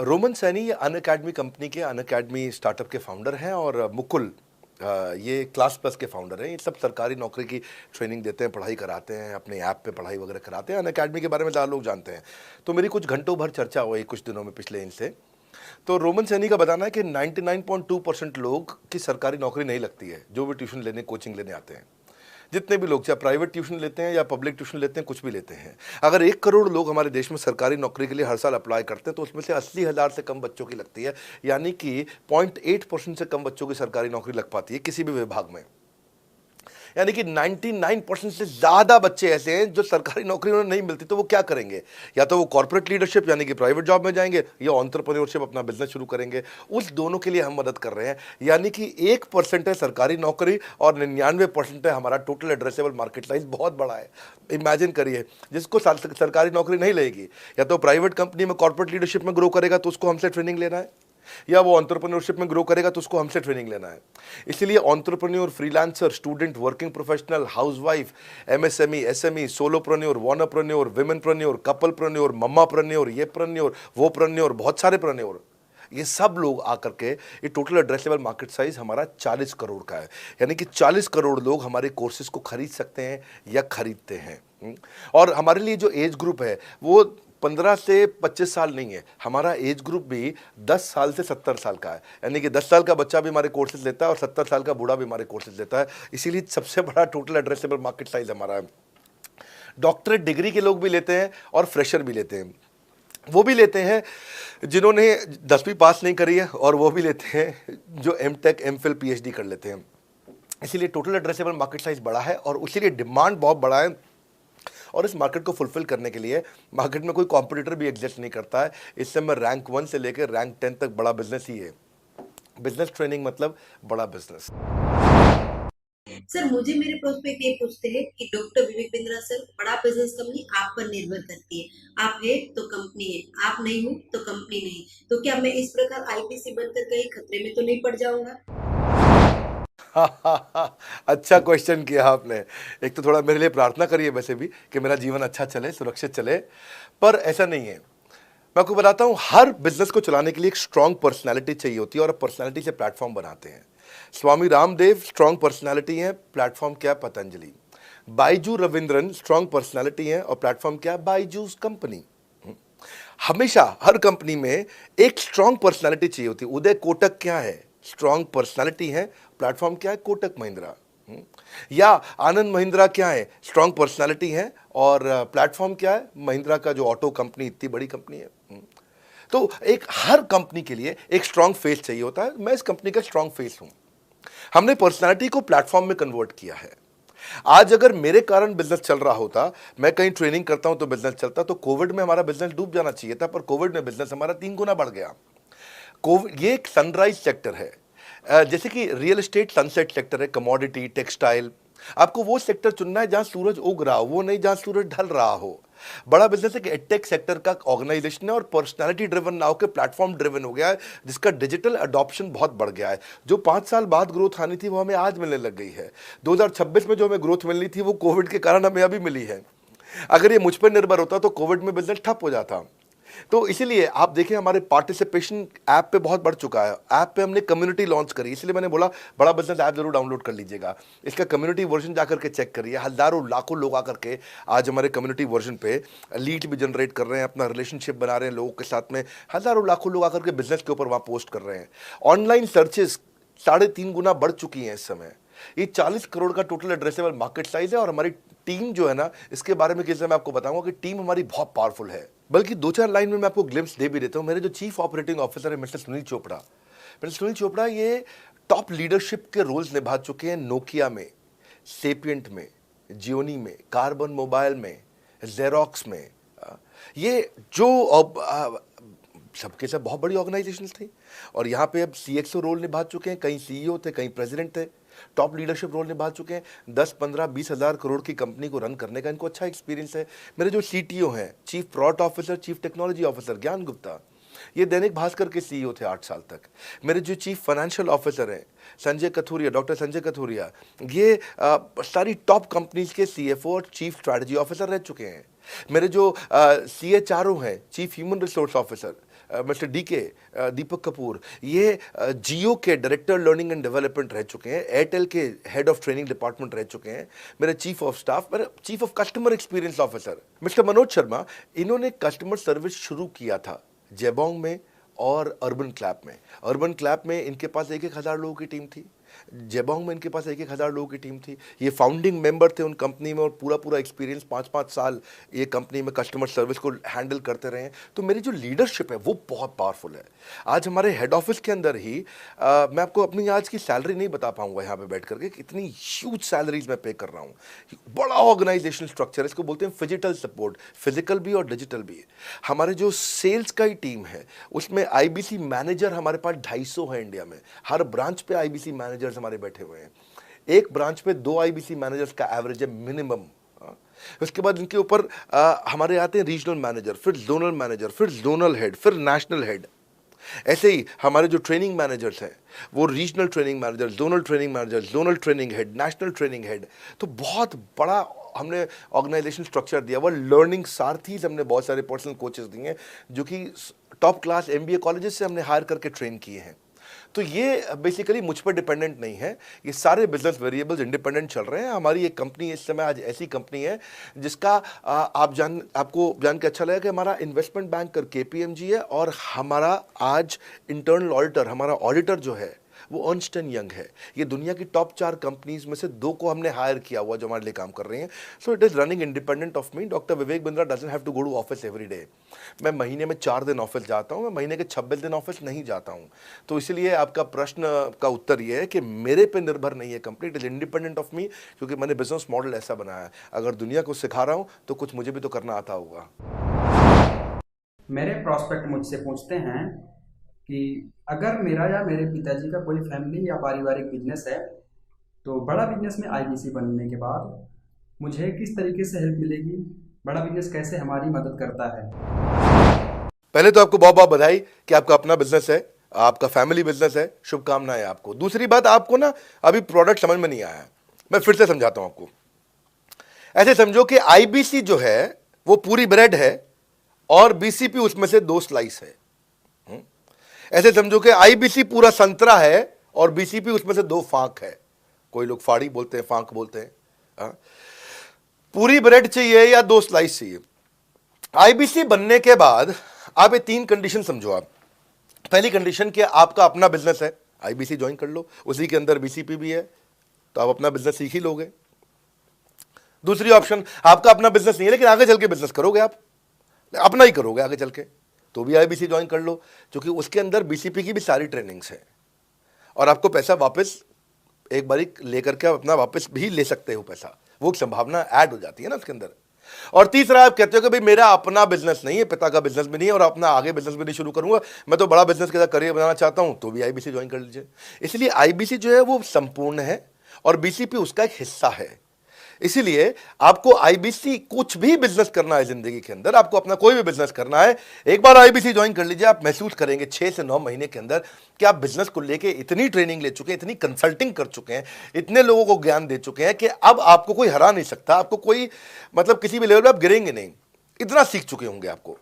रोमन सैनी ये अनअकैडमी कंपनी के, अनअकैडमी स्टार्टअप के फाउंडर हैं, और मुकुल ये क्लास प्लस के फाउंडर हैं। ये सब सरकारी नौकरी की ट्रेनिंग देते हैं, पढ़ाई कराते हैं, अपने ऐप पे पढ़ाई वगैरह कराते हैं। अनअकैडमी के बारे में ज़्यादा लोग जानते हैं। तो मेरी कुछ घंटों भर चर्चा हुई कुछ दिनों में पिछले इनसे। तो रोमन सैनी का बताना है कि 99.2% लोग की सरकारी नौकरी नहीं लगती है, जो भी ट्यूशन लेने, कोचिंग लेने आते हैं। जितने भी लोग चाहे प्राइवेट ट्यूशन लेते हैं या पब्लिक ट्यूशन लेते हैं, कुछ भी लेते हैं, अगर 1 करोड़ लोग हमारे देश में सरकारी नौकरी के लिए हर साल अप्लाई करते हैं तो उसमें से 80,000 से कम बच्चों की लगती है, यानी कि 0.8% से कम बच्चों की सरकारी नौकरी लग पाती है किसी भी विभाग में। यानी कि 99% से ज़्यादा बच्चे ऐसे हैं जो सरकारी नौकरी उन्हें नहीं मिलती, तो वो क्या करेंगे? या तो वो कॉर्पोरेट लीडरशिप यानी कि प्राइवेट जॉब में जाएंगे या एंटरप्रेन्योरशिप अपना बिजनेस शुरू करेंगे। उस दोनों के लिए हम मदद कर रहे हैं, यानी कि 1% है सरकारी नौकरी और 99% है हमारा टोटल एड्रेसेबल मार्केट साइज। बहुत बड़ा है। इमेजिन करिए, जिसको सरकारी नौकरी नहीं लगेगी, या तो प्राइवेट कंपनी में कॉर्पोरेट लीडरशिप में ग्रो करेगा तो उसको हमसे ट्रेनिंग लेना है, या वो एंटरप्रेन्योरशिप में ग्रो करेगा तो उसको हमसे ट्रेनिंग लेना है। इसलिए entrepreneur, freelancer, student, working professional, housewife, MSME, SME, solopreneur, wantrepreneur, womenpreneur, couplepreneur, mommapreneur, ये प्रेन्योर, वो प्रेन्योर, बहुत सारे प्रेन्योर, ये सब लोग आकर के ये टोटल एड्रेसेबल मार्केट साइज हमारा 40 करोड़ का है। यानी कि 40 करोड़ लोग हमारे कोर्सेज को खरीद सकते हैं या खरीदते हैं। और हमारे लिए जो एज ग्रुप है वो 15 से 25 साल नहीं है, हमारा एज ग्रुप भी 10 साल से 70 साल का है। यानी कि 10 साल का बच्चा भी हमारे कोर्सेज लेता है और 70 साल का बूढ़ा भी हमारे कोर्सेज लेता है। इसीलिए सबसे बड़ा टोटल एड्रेसेबल मार्केट साइज हमारा है। डॉक्टरेट डिग्री के लोग भी लेते हैं और फ्रेशर भी लेते हैं। वो भी लेते हैं जिन्होंने 10वीं पास नहीं करी है, और वो भी लेते हैं जो एमटेक, एमफिल, पीएचडी कर लेते हैं। इसीलिए टोटल एड्रेसेबल मार्केट साइज बड़ा है और उसीलिए डिमांड बहुत बड़ा है। और इस मार्केट को फुलफिल करने के लिए मार्केट में कोई कॉम्पिटिटर भी एग्जिस्ट नहीं करता है। इस समय रैंक 1 से लेकर रैंक 10 तक बड़ा बिजनेस ही है। बिजनेस ट्रेनिंग मतलब बड़ा बिजनेस। सर, मुझे मेरे प्रोस्पेक्ट ये पूछते हैं कि डॉक्टर विवेक बिंद्रा सर, बड़ा बिजनेस कंपनी आप पर निर्भर करती है। आप है तो कंपनी है, आप नहीं हो तो कंपनी नहीं। तो क्या मैं इस प्रकार आईपीसी बनकर कहीं खतरे में तो नहीं पड़ जाऊंगा? अच्छा क्वेश्चन किया आपने। एक तो थोड़ा मेरे लिए प्रार्थना करिए वैसे भी कि मेरा जीवन अच्छा चले, सुरक्षित चले, पर ऐसा नहीं है। मैं आपको बताता हूं, हर बिजनेस को चलाने के लिए एक स्ट्रांग पर्सनालिटी चाहिए होती है और पर्सनालिटी से प्लेटफॉर्म बनाते हैं। स्वामी रामदेव स्ट्रांग पर्सनालिटी है, प्लेटफॉर्म क्या? पतंजलि। बाइजू रविंद्रन स्ट्रांग पर्सनालिटी है और प्लेटफॉर्म क्या? बाइजूस कंपनी। हमेशा हर कंपनी में एक स्ट्रांग पर्सनालिटी चाहिए होती है। उदय कोटक क्या है? स्ट्रांग पर्सनालिटी है, प्लेटफॉर्म क्या है? कोटक महिंद्रा। या आनंद महिंद्रा क्या है? स्ट्रांग पर्सनालिटी है और प्लेटफॉर्म क्या है? महिंद्रा का जो ऑटो कंपनी, इतनी बड़ी कंपनी है। तो एक हर कंपनी के लिए एक स्ट्रांग फेस चाहिए होता है। मैं इस कंपनी का स्ट्रांग फेस हूं। हमने पर्सनालिटी को प्लेटफॉर्म में कन्वर्ट किया है। आज अगर मेरे कारण बिजनेस चल रहा होता, मैं कहीं ट्रेनिंग करता हूं तो बिजनेस चलता, तो कोविड में हमारा बिजनेस डूब जाना चाहिए था, पर कोविड में बिजनेस हमारा 3 गुना बढ़ गया। ये एक सनराइज सेक्टर है, जैसे कि रियल एस्टेट सनसेट सेक्टर है, कमोडिटी, टेक्सटाइल। आपको वो सेक्टर चुनना है जहां सूरज उग रहा हो, वो नहीं जहां सूरज ढल रहा हो। बड़ा बिजनेस एक एडटेक सेक्टर का ऑर्गेनाइजेशन है और पर्सनालिटी ड्रिवन ना होकर प्लेटफॉर्म ड्रिवन हो गया है, जिसका डिजिटल अडॉप्शन बहुत बढ़ गया है। जो 5 साल बाद ग्रोथ आनी थी वो हमें आज मिलने लग गई है। 2026 में जो हमें ग्रोथ मिलनी थी वो कोविड के कारण हमें अभी मिली है। अगर ये मुझ पर निर्भर होता तो कोविड में बिजनेस ठप हो जाता। तो इसीलिए आप देखें, हमारे पार्टिसिपेशन ऐप पे बहुत बढ़ चुका है। ऐप पे हमने कम्युनिटी लॉन्च करी, इसलिए मैंने बोला बड़ा बिजनेस ऐप जरूर डाउनलोड कर लीजिएगा। इसका कम्युनिटी वर्जन जाकर के चेक करिए। हजारों लाखों लोग आकर के आज हमारे कम्युनिटी वर्जन पे लीड भी जनरेट कर रहे हैं, अपना रिलेशनशिप बना रहे हैं लोगों के साथ में। हजारों लाखों लोग आकर के बिजनेस के ऊपर वहाँ पोस्ट कर रहे हैं। ऑनलाइन सर्चेस 3.5 गुना बढ़ चुकी हैं इस समय। ये 40 करोड़ का टोटल एड्रेसेबल मार्केट साइज है और हमारी टीम जो है ना, इसके बारे में किसी मैं आपको बताऊंगा कि टीम हमारी बहुत पावरफुल है। बल्कि 2-4 लाइन में मैं आपको ग्लिम्स दे भी देता हूं। मेरे जो चीफ ऑपरेटिंग ऑफिसर है मिस्टर सुनील चोपड़ा, ये टॉप लीडरशिप के रोल्स निभा चुके हैं नोकिया में, सेपियंट में, जियोनी में, कार्बन मोबाइल में, जेरोक्स में। ये जो सबके सब बहुत बड़ी ऑर्गेनाइजेशन थी और यहाँ पे अब CXO रोल निभा चुके हैं। कहीं CEO थे, कहीं प्रेसिडेंट थे। टॉप लीडरशिप रोल निभा चुके हैं। 10, 15, 20 हज़ार करोड़ की कंपनी को रन करने का इनको अच्छा एक्सपीरियंस है। मेरे जो CTO हैं, chief product officer, chief technology officer ज्ञान गुप्ता, ये दैनिक भास्कर के CEO थे 8 साल तक। मेरे जो चीफ फाइनेंशियल ऑफिसर हैं संजय कथुरिया, डॉक्टर संजय कथुरिया, ये सारी टॉप कंपनीज के CFO और चीफ स्ट्रैटेजी ऑफिसर रह चुके हैं। मेरे जो CHRO हैं, chief human resource officer mister DK Deepak Kapoor, ये जियो के डायरेक्टर लर्निंग एंड डेवलपमेंट रह चुके हैं। एयरटेल के हेड ऑफ ट्रेनिंग डिपार्टमेंट रह चुके हैं। मेरे चीफ ऑफ स्टाफ, मेरे chief of customer experience officer mister Manoj Sharma, इन्होंने कस्टमर सर्विस शुरू किया था जेबोंग में और अर्बन क्लैप में। अर्बन क्लैप में इनके पास 1-1 हज़ार लोगों की टीम थी। जेबोंग में इनके पास 1,000 लोगों की टीम थी। ये फाउंडिंग मेंबर थे उन कंपनी में और पूरा एक्सपीरियंस 5-5 साल ये कंपनी में कस्टमर सर्विस को हैंडल करते रहे हैं। तो मेरी जो लीडरशिप है वो बहुत पावरफुल है। आज हमारे हेड ऑफिस के अंदर ही मैं आपको अपनी आज की सैलरी नहीं बता पाऊंगा यहाँ पे बैठ करके, कितनी ह्यूज सैलरीज मैं पे कर रहा हूँ। बड़ा ऑर्गेनाइजेशनल स्ट्रक्चर, इसको बोलते हैं फिजिटल सपोर्ट, फिजिकल भी और डिजिटल भी। हमारे जो सेल्स का ही टीम है उसमें आईबीसी मैनेजर हमारे पास 250 है इंडिया में। हर ब्रांच पे आईबीसी मैनेजर्स हमारे बैठे हुए हैं। एक ब्रांच पे 2 आईबीसी मैनेजर्स का एवरेज है मिनिमम। उसके बाद इनके ऊपर हमारे आते हैं रीजनल मैनेजर, फिर जोनल मैनेजर, फिर जोनल हेड, फिर नेशनल हेड। ऐसे ही हमारे जो ट्रेनिंग मैनेजर्स हैं वो regional training manager, zonal training manager, zonal training head, national training head. तो बहुत बड़ा हमने ऑर्गेनाइजेशन स्ट्रक्चर दिया हुआ। लर्निंग सारथीज हमने बहुत सारे पर्सनल कोचेस दिए हैं जो कि टॉप क्लास एमबीए कॉलेजेस से हमने हायर करके ट्रेन किए हैं। तो ये बेसिकली मुझ पर डिपेंडेंट नहीं है, ये सारे बिजनेस वेरिएबल्स इंडिपेंडेंट चल रहे हैं। हमारी एक कंपनी इस समय आज ऐसी कंपनी है जिसका आपको जान के अच्छा लगेगा कि हमारा इन्वेस्टमेंट बैंकर केपीएमजी है और हमारा आज इंटरनल ऑडिटर, हमारा ऑडिटर जो है वो अर्न्स्ट एंड यंग है। ये दुनिया की टॉप 4 कंपनीज में से 2 को हमने हायर किया हुआ जो हमारे लिए काम कर रहे हैं। So it is running independent of me. Doctor Vivek Bindra doesn't have to go to office every day. मैं महीने में 4 दिन ऑफिस जाता हूँ, मैं महीने के 26 दिन ऑफिस नहीं जाता हूँ। तो इसलिए आपका प्रश्न का उत्तर ये है कि मेरे पे निर्भर नहीं है company, it is independent of मी, क्योंकि मैंने बिजनेस मॉडल ऐसा बनाया है। अगर दुनिया को सिखा रहा हूँ तो कुछ मुझे भी तो करना आता होगा। मेरे प्रॉस्पेक्ट मुझसे पूछते हैं कि अगर मेरा या मेरे पिताजी का कोई फैमिली या पारिवारिक बिजनेस है तो बड़ा बिजनेस में आईबीसी बनने के बाद मुझे किस तरीके से हेल्प मिलेगी, बड़ा बिजनेस कैसे हमारी मदद करता है। पहले तो आपको बहुत बहुत बधाई कि आपका अपना बिजनेस है, आपका फैमिली बिजनेस है, शुभकामनाएं आपको। दूसरी बात, आपको ना अभी प्रोडक्ट समझ में नहीं आया है, मैं फिर से समझाता हूं आपको। ऐसे समझो कि आईबीसी जो है वो पूरी ब्रेड है और बीसीपी उसमें से 2 स्लाइस है। ऐसे समझो कि आईबीसी पूरा संतरा है और बीसीपी उसमें से 2 फांक है। कोई लोग फाड़ी बोलते हैं, फांक बोलते हैं। पूरी ब्रेड चाहिए या 2 स्लाइस चाहिए। आईबीसी बनने के बाद आप ये 3 कंडीशन समझो। आप पहली कंडीशन कि आपका अपना बिजनेस है, आईबीसी ज्वाइन कर लो, उसी के अंदर बीसीपी भी है तो आप अपना बिजनेस सीख ही लोगे। दूसरी ऑप्शन, आपका अपना बिजनेस नहीं है लेकिन आगे चल के बिजनेस करोगे, आप अपना ही करोगे आगे चल के, तो भी आईबीसी ज्वाइन कर लो, क्योंकि उसके अंदर बीसीपी की भी सारी ट्रेनिंग्स है और आपको पैसा वापस एक बारी लेकर के अपना वापस भी ले सकते हो पैसा, वो संभावना ऐड हो जाती है ना उसके अंदर। और तीसरा, आप कहते हो कि भाई मेरा अपना बिजनेस नहीं है, पिता का बिजनेस भी नहीं है और अपना आगे बिजनेस भी नहीं शुरू करूंगा, मैं तो बड़ा बिजनेस के साथ करियर बनाना चाहता हूं, तो भी आईबीसी ज्वाइन कर लीजिए। इसलिए आईबीसी जो है वो संपूर्ण है और बीसीपी उसका एक हिस्सा है। इसीलिए आपको आईबीसी, कुछ भी बिजनेस करना है जिंदगी के अंदर, आपको अपना कोई भी बिजनेस करना है, एक बार आईबीसी ज्वाइन कर लीजिए। आप महसूस करेंगे 6 से 9 महीने के अंदर कि आप बिजनेस को लेके इतनी ट्रेनिंग ले चुके हैं, इतनी कंसल्टिंग कर चुके हैं, इतने लोगों को ज्ञान दे चुके हैं कि अब आपको कोई हरा नहीं सकता, आपको कोई मतलब किसी भी लेवल पे आप गिरेंगे नहीं, इतना सीख चुके होंगे आपको।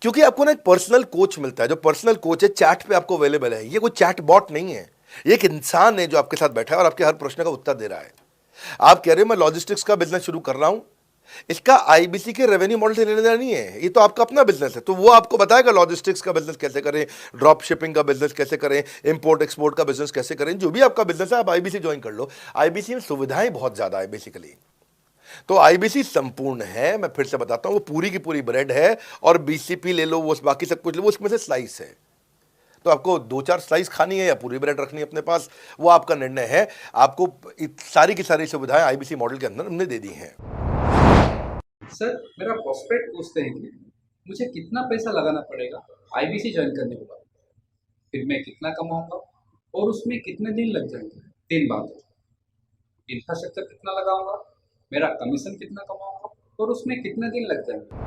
क्योंकि आपको ना एक पर्सनल कोच मिलता है, जो पर्सनल कोच है चैट पे आपको अवेलेबल है। ये कोई चैट बॉट नहीं है, ये एक इंसान है जो आपके साथ बैठा है और आपके हर प्रश्न का उत्तर दे रहा है। आप कह रहे हो मैं लॉजिस्टिक्स का बिजनेस शुरू कर रहा हूं, इसका आईबीसी के रेवेन्यू मॉडल से लेना देना नहीं है, ये तो आपका अपना बिजनेस है। तो वो आपको बताएगा लॉजिस्टिक्स का बिजनेस कैसे करें, ड्रॉप शिपिंग का बिजनेस कैसे करें, इंपोर्ट एक्सपोर्ट का बिजनेस कैसे करें, जो भी आपका बिजनेस है आप आईबीसी ज्वाइन कर लो। आईबीसी में सुविधाएं बहुत ज्यादा है बेसिकली। तो आईबीसी संपूर्ण है, मैं फिर से बताता हूं, वो पूरी की पूरी ब्रेड है और बीसीपी ले लो, वो बाकी सब कुछ ले लो, उसमें से स्लाइस है। तो आपको 2-4 स्लाइस खानी है या पूरी ब्रेड रखनी है अपने पास, वो आपका निर्णय है। आपको सारी की सारी सुविधाएं आईबीसी मॉडल के अंदर हमने दे दी हैं। सर, मेरा प्रॉस्पेक्ट पूछते हैं कि मुझे कितना पैसा लगाना पड़ेगा आईबीसी ज्वाइन करने के बाद, फिर मैं कितना कमाऊंगा और उसमें कितने दिन लग जाएंगे। 3 बात, इंफ्रास्ट्रक्चर कितना लगाऊंगा, मेरा कमीशन कितना कमाऊंगा और उसमें कितने दिन लग जाएंगे।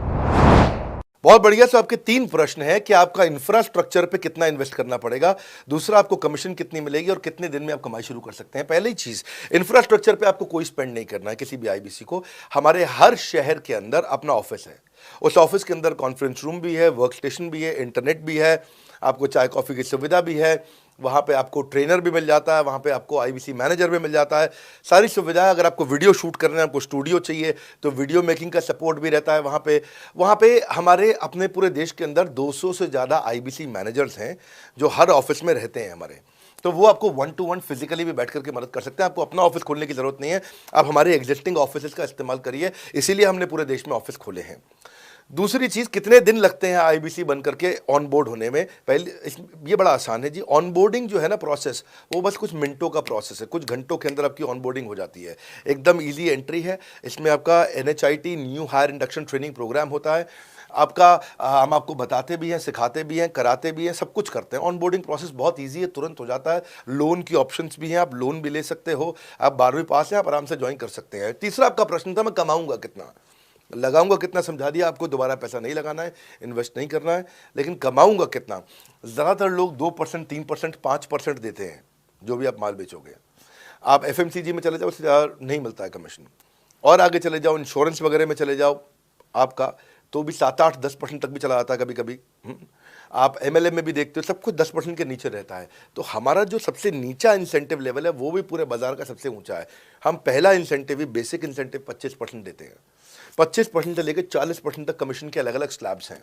बहुत बढ़िया। सो आपके 3 प्रश्न हैं कि आपका इंफ्रास्ट्रक्चर पे कितना इन्वेस्ट करना पड़ेगा, दूसरा आपको कमीशन कितनी मिलेगी और कितने दिन में आप कमाई शुरू कर सकते हैं। पहली चीज, इंफ्रास्ट्रक्चर पे आपको कोई स्पेंड नहीं करना है किसी भी आईबीसी को। हमारे हर शहर के अंदर अपना ऑफिस है, उस ऑफिस के अंदर कॉन्फ्रेंस रूम भी है, वर्क स्टेशन भी है, इंटरनेट भी है, आपको चाय कॉफ़ी की सुविधा भी है, वहाँ पे आपको ट्रेनर भी मिल जाता है, वहाँ पे आपको आईबीसी मैनेजर भी मिल जाता है, सारी सुविधाएं। अगर आपको वीडियो शूट करना है, आपको स्टूडियो चाहिए तो वीडियो मेकिंग का सपोर्ट भी रहता है वहाँ पे हमारे अपने पूरे देश के अंदर 200 से ज़्यादा आईबीसी मैनेजर्स हैं जो हर ऑफिस में रहते हैं हमारे। तो वो आपको 1-to-1 फिजिकली भी बैठ करके मदद कर सकते हैं। आपको अपना ऑफिस खोलने की जरूरत नहीं है, आप हमारे एग्जिस्टिंग ऑफिस का इस्तेमाल करिए, इसीलिए हमने पूरे देश में ऑफिस खोले हैं। दूसरी चीज, कितने दिन लगते हैं आईबीसी बन करके ऑन बोर्ड होने में? ये बड़ा आसान है जी। ऑन बोर्डिंग जो है ना प्रोसेस, वो बस कुछ मिनटों का प्रोसेस है, कुछ घंटों के अंदर आपकी ऑन बोर्डिंग हो जाती है। एकदम इजी एंट्री है। इसमें आपका NHIT new hire induction training program होता है। आपका हम आपको बताते भी हैं, सिखाते भी हैं, कराते भी हैं, सब कुछ करते हैं। ऑन बोर्डिंग प्रोसेस बहुत ईजी है, तुरंत हो जाता है। लोन की ऑप्शंस भी हैं, आप लोन भी ले सकते हो। आप 12वीं पास हैं, आप आराम से ज्वाइन कर सकते हैं। तीसरा आपका प्रश्न था, मैं कमाऊंगा कितना, लगाऊंगा कितना, समझा दिया आपको। दोबारा पैसा नहीं लगाना है, इन्वेस्ट नहीं करना है, लेकिन कमाऊंगा कितना। ज़्यादातर लोग 2%, 3%, 5% देते हैं जो भी आप माल बेचोगे। आप FMCG में चले जाओ, उससे ज़्यादा नहीं मिलता है कमीशन। और आगे चले जाओ, इंश्योरेंस वगैरह में चले जाओ आपका, तो भी 7, 8, 10% तक भी चला जाता है कभी कभी। आप MLM में भी देखते हो, सब कुछ 10% के नीचे रहता है। तो हमारा जो सबसे नीचा इंसेंटिव लेवल है, वो भी पूरे बाजार का सबसे ऊंचा है। हम पहला इंसेंटिव ही, बेसिक इंसेंटिव 25% देते हैं। 25% से लेकर 40% तक कमीशन के अलग अलग स्लैब्स हैं।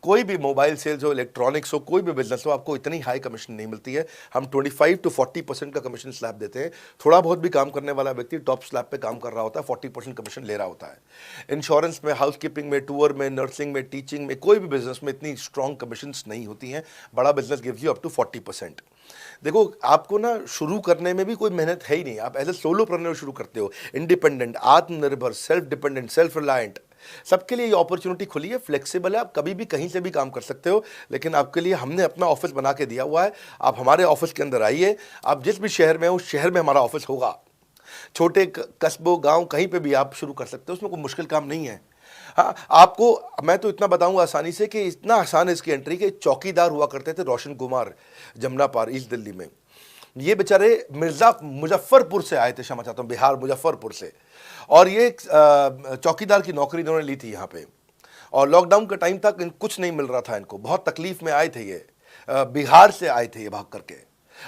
कोई भी मोबाइल सेल्स हो, इलेक्ट्रॉनिक्स हो, कोई भी बिजनेस हो, आपको इतनी हाई कमीशन नहीं मिलती है। हम 25 to 40% का कमीशन स्लैब देते हैं। थोड़ा बहुत भी काम करने वाला व्यक्ति टॉप स्लैब पे काम कर रहा होता है, 40% कमीशन ले रहा होता है। इंश्योरेंस में, हाउसकीपिंग में, टूर में, नर्सिंग में, टीचिंग में, कोई भी बिजनेस में इतनी स्ट्रॉन्ग कमीशंस नहीं होती हैं। बड़ा business gives you up to 40%। देखो, आपको ना शुरू करने में भी कोई मेहनत है ही नहीं। आप एज ए सोलोप्रेन्योर शुरू करते हो, इंडिपेंडेंट, आत्मनिर्भर, सेल्फ डिपेंडेंट, सेल्फ रिलायंट, सबके लिए ये अपॉर्चुनिटी खुली है। फ्लेक्सिबल है, आप कभी भी कहीं से भी काम कर सकते हो। लेकिन आपके लिए हमने अपना ऑफिस बना के दिया हुआ है। आप हमारे ऑफिस के अंदर आइए, आप जिस भी शहर में हो, उस शहर में हमारा ऑफिस होगा। छोटे कस्बों, गांव, कहीं पे भी आप शुरू कर सकते हो, उसमें कोई मुश्किल काम नहीं है। हाँ, आपको मैं तो इतना बताऊंगा आसानी से कि इतना आसान है इसकी एंट्री कि चौकीदार हुआ करते थे रोशन कुमार, जमुना पार, ईस्ट दिल्ली में। ये बेचारे मुजफ्फरपुर से आए थे, क्षमा चाहता हूँ, बिहार मुजफ्फरपुर से। और ये चौकीदार की नौकरी इन्होंने ली थी यहाँ पे। और लॉकडाउन का टाइम तक कुछ नहीं मिल रहा था इनको, बहुत तकलीफ में आए थे ये। बिहार से आए थे ये भाग करके।